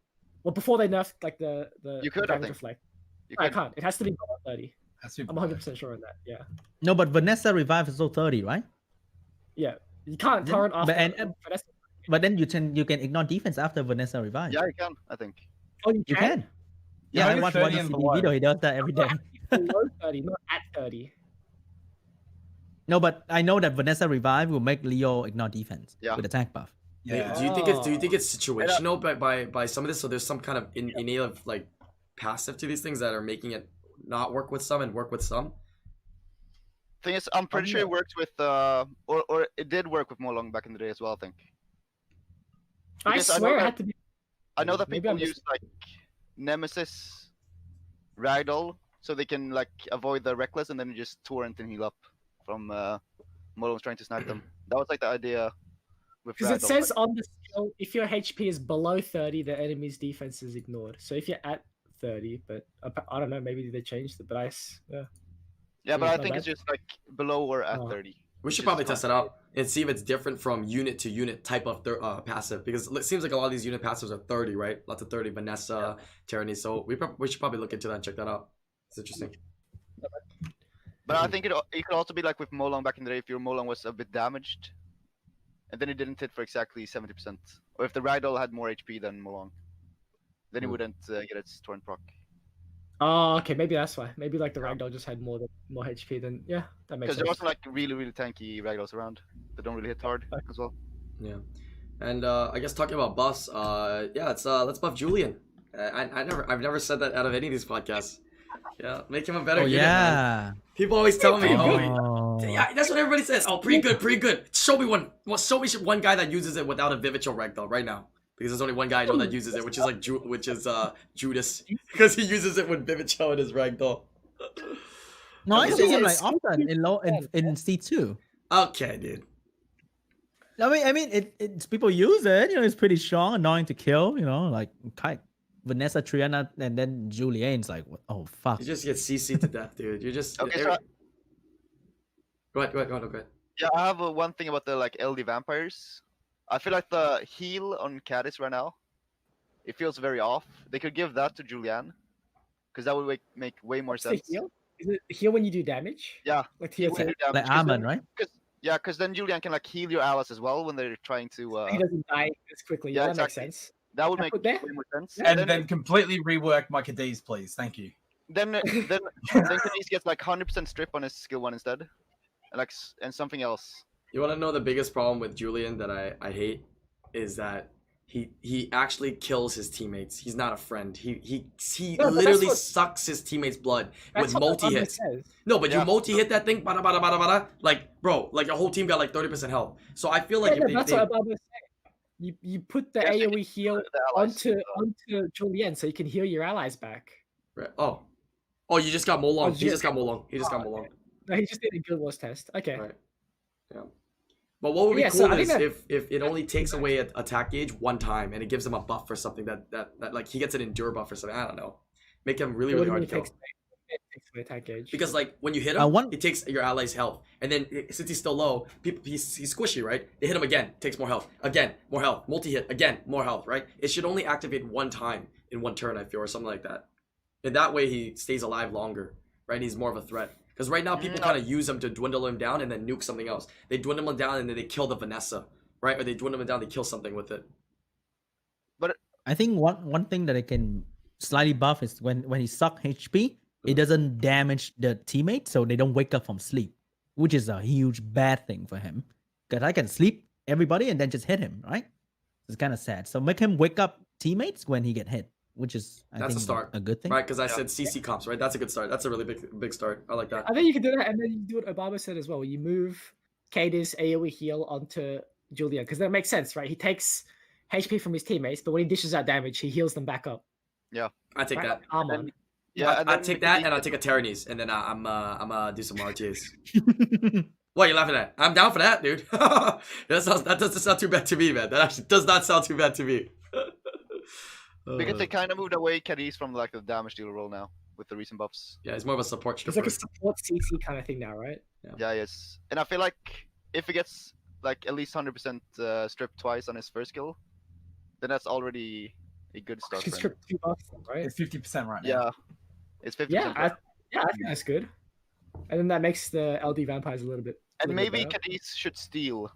Well, before they nerfed like the You could, I damage think. reflect. You No, I could. can't. It has to be below 30. Has to be I'm below. 100% sure on that. Yeah. No, but Vanessa revive is still 30, right? Yeah. You can't Then- torrent after. but But then you can ignore defense after Vanessa revive. Yeah, you can. I think. Oh, you You can? can. Yeah, I only watched 30 one and CD below. video. He does that every day. Below 30, not at 30. No, but I know that Vanessa revive will make Leo ignore defense Yeah. with attack buff. Yeah. Do you think it's situational by some of this? So there's some kind of innate like passive to these things that are making it not work with some and work with some. Thing is, I'm pretty sure it worked with or it did work with Molong back in the day as well. I think. I Because I know swear it that- had to be. I know that Maybe people I'm just- use like Nemesis, Ragdoll, so they can like avoid the reckless and then just torrent and heal up from Molong's trying to snipe them. That was like the idea with Because it Ragdoll, says like- on the skill, if your HP is below 30, the enemy's defense is ignored. So if you're at 30, but I don't know, maybe they changed it, but yeah, but I not think bad. it's just like below or at Oh. 30. We should Just probably fine. test it out and see if it's different from unit to unit type of passive, because it seems like a lot of these unit passives are 30, right? Lots of 30, Vanessa, Tyranny. So we should probably look into that and check that out. It's interesting. But I think it could also be like with Molong back in the day if your Molong was a bit damaged, and then it didn't hit for exactly 70%, or if the Ragdoll had more HP than Molong, then it Hmm. wouldn't get its torrent proc. Oh, okay, maybe that's why. Maybe like the Ragdoll just had more HP than that makes Because there are sense. also like really tanky Ragdolls around that don't really hit hard as well. Yeah. And I guess talking about buffs, let's buff Julian. I've never said that out of any of these podcasts. Yeah, make him a better Oh unit, man. yeah. People always tell me, Oh. yeah, that's what everybody says. Oh, pretty good. Show me one. Well, show me one guy that uses it without a Vivicho Ragdoll right now. Because there's only one guy I know that uses it, which is like Judas, because he uses it with Vivicho and his Ragdoll. No, I Yeah, see him it's- like often in C2. Okay, dude. I mean, it's people use it. You know, it's pretty strong, annoying to kill. You know, like Vanessa, Triana, and then Julian's like, oh fuck. You just get CC to death, dude. You just Okay, so Go ahead. yeah, I have one thing about the like LD vampires. I feel like the heal on Caddis right now, it feels very off. They could give that to Julian, because that would make way more What's the sense. heal? Is it heal when you do damage? Yeah, Like heal heal when you do Like damage, 'cause Armand, then- right? Yeah, because then Julian can like heal your allies as well when they're trying to. he doesn't die as quickly. yeah, Yeah, that exactly. makes sense. That would Yeah, make put there. way more sense. And then completely rework my Cadiz, please. Thank you. then Cadiz gets like 100% strip on his skill 1 instead, and something else. You want to know the biggest problem with Julian that I hate is that he actually kills his teammates. He's not a friend. He No, but literally that's what- sucks his teammates' blood That's with what the multi Armand hits. says. No, but Yeah. you multi hit that thing, bada bada bada bada. Like, bro, like your whole team got like 30% health. So I feel like Yeah, if that's they what Ababa was saying. You put the Yes, you AoE heal The allies. onto Julian so you can heal your allies back. Right. Oh, you just got Molong. Oh, He just got Molong. He just got Oh, Molong. No, he just did a Guild Wars test. Okay. Right. Yeah. But what would be Yeah, so cool I think is if it only takes away attack gauge one time and it gives him a buff or something that like he gets an endure buff or something. I don't know. Make him really What do hard you to mean kill. it takes away attack gauge? Because like when you hit him, it takes your ally's health, and then since he's still low, he's squishy, right? They hit him again, takes more health, again more health, multi-hit again, more health, right? It should only activate one time in one turn, I feel, or something like that. And that way he stays alive longer, right? He's more of a threat. Because right now people kind of use him to dwindle him down and then nuke something else. They dwindle him down and then they kill the Vanessa, right? Or they dwindle him down, they kill something with it. I think one thing that I can slightly buff is when he suck HP, it doesn't damage the teammates, so they don't wake up from sleep, which is a huge bad thing for him. Because I can sleep everybody and then just hit him, right? It's kind of sad. So make him wake up teammates when he get hit, which is I That's a think start, a good thing. Right? Because I said CC comps, right? That's a good start. That's a really big start. I like that. I think you can do that, and then you do what Obama said as well. You move Cadis AoE heal onto Julian, because that makes sense, right? He takes HP from his teammates, but when he dishes out damage, he heals them back up. I take Right? that. Armand. Yeah, I and then take that and I'll take a Tyrannus, and then I'm do some RTAs. What are you laughing at? I'm down for that, dude. that doesn't sound too bad to me, man. That actually does not sound too bad to me. Because they kind of moved away Cadiz from like the damage dealer role now with the recent buffs. Yeah, he's more of a support It's stripper. like a support CC kind of thing now, right? Yeah, yes. And I feel like if he gets like at least 100% strip twice on his first kill, then that's already a good start. He's for him. stripped 2 buffs, right? It's 50% right now. Yeah, it's 50%. Yeah, I think that's good. And then that makes the LD vampires a little bit. And little bit maybe better. Cadiz should steal.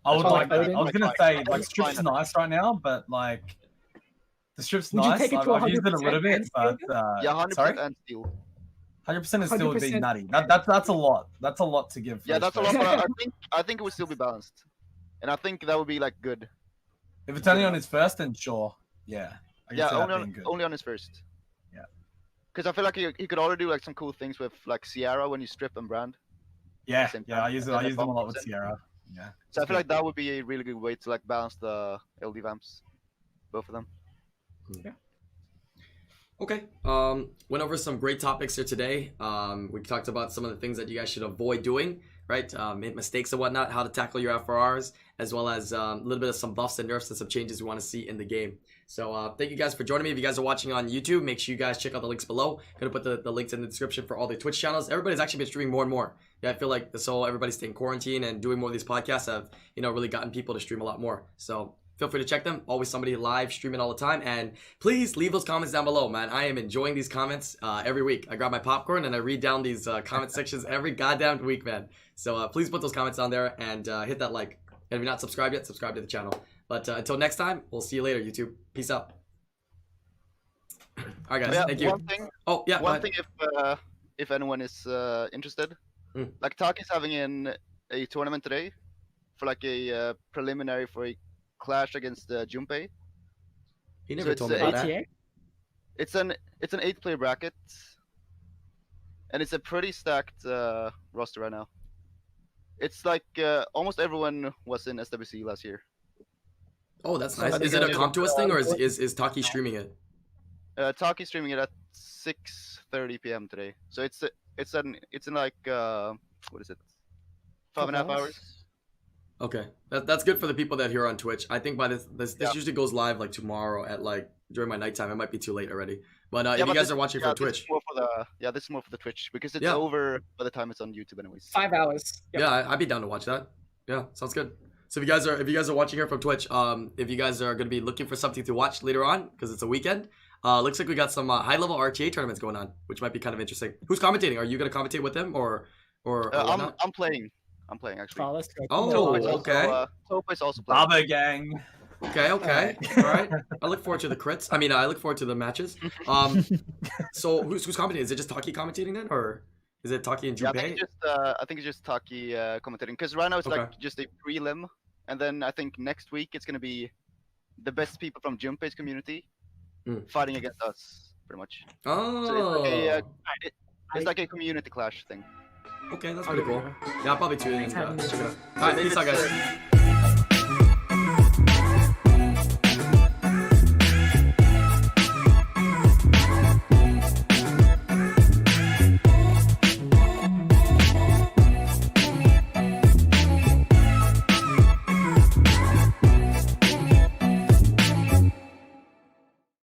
I would Oh, like that. Odin? I was gonna Like, say fine. like strip's Fine. nice right now, but like the strip's Would you nice. take it to I've used it a 100% little bit, and but steal Yeah, 100% sorry, and steal. 100% is still a bit 100%. nutty. That's a lot. That's a lot to give. Yeah, first that's a lot. person. But I think it would still be balanced, and I think that would be like good. If it's only on his first, then sure. Yeah. I can Yeah, see that only being good. only on his first. Yeah. Because I feel like he could already do like some cool things with like Sierra when you strip and brand. Yeah, same yeah. I time, use and then them a lot with 100%. Sierra. Yeah. So I feel like that would be a really good way to like balance the LD vamps, both of them. Okay. Went over some great topics here today. We talked about some of the things that you guys should avoid doing, right? Made mistakes and whatnot, how to tackle your FRRs, as well as a little bit of some buffs and nerfs and some changes we want to see in the game. So thank you guys for joining me. If you guys are watching on YouTube, make sure you guys check out the links below. Gonna put the links in the description for all the Twitch channels. Everybody's actually been streaming more and more. Yeah, I feel like this whole everybody staying quarantine and doing more of these podcasts have, really gotten people to stream a lot more. So feel free to check them. Always somebody live streaming all the time. And please leave those comments down below, man. I am enjoying these comments every week. I grab my popcorn and I read down these comment sections every goddamn week, man. So please put those comments down there and hit that like. And if you're not subscribed yet, subscribe to the channel. But until next time, we'll see you later, YouTube. Peace out. All right, guys. Yeah, Thank you. One thing. Oh, yeah. One thing, if anyone is interested, like Taki's having a tournament today for like a preliminary for a clash against Junpei. He never it's told me about that. ATA? It's an 8-player bracket, and it's a pretty stacked roster right now. It's like almost everyone was in SWC last year. Oh, that's So nice. are they Is it a gonna do comp to us thing, or the- is Taki streaming it? Taki's streaming it at 6:30 p.m. today, so it's in like what is it, 5.5 hours? Okay, that's good for the people that hear on Twitch. I think by this Yeah. usually goes live like tomorrow at like during my nighttime. It might be too late already. But Yeah, if you but guys this- are watching yeah, from this is Twitch, more for this is more for the Twitch because it's Yeah. over by the time it's on YouTube anyways. 5 hours. Yep. yeah, I'd be down to watch that. Yeah, sounds good. So if you guys are watching here from Twitch, if you guys are going to be looking for something to watch later on because it's a weekend, looks like we got some high level RTA tournaments going on, which might be kind of interesting. Who's commentating? Are you going to commentate with them or whatnot? I'm playing actually. Oh, let's go. Oh, Topa's okay. Topa's also playing. Barber gang. Okay. All right. I look forward to the crits. I mean, I look forward to the matches. So who's commentating? Is it just Taki commentating then, or is it Taki and Yeah, Junpei? I think it's just Taki commentating because right now it's Okay. like just a prelim, and then I think next week it's gonna be the best people from Junpei's community fighting against us, pretty much. Oh, So it's like a community clash thing. okay, that's pretty cool. Yeah, I'll probably tune in. Thanks for having me. Check it out. All right, peace out, guys.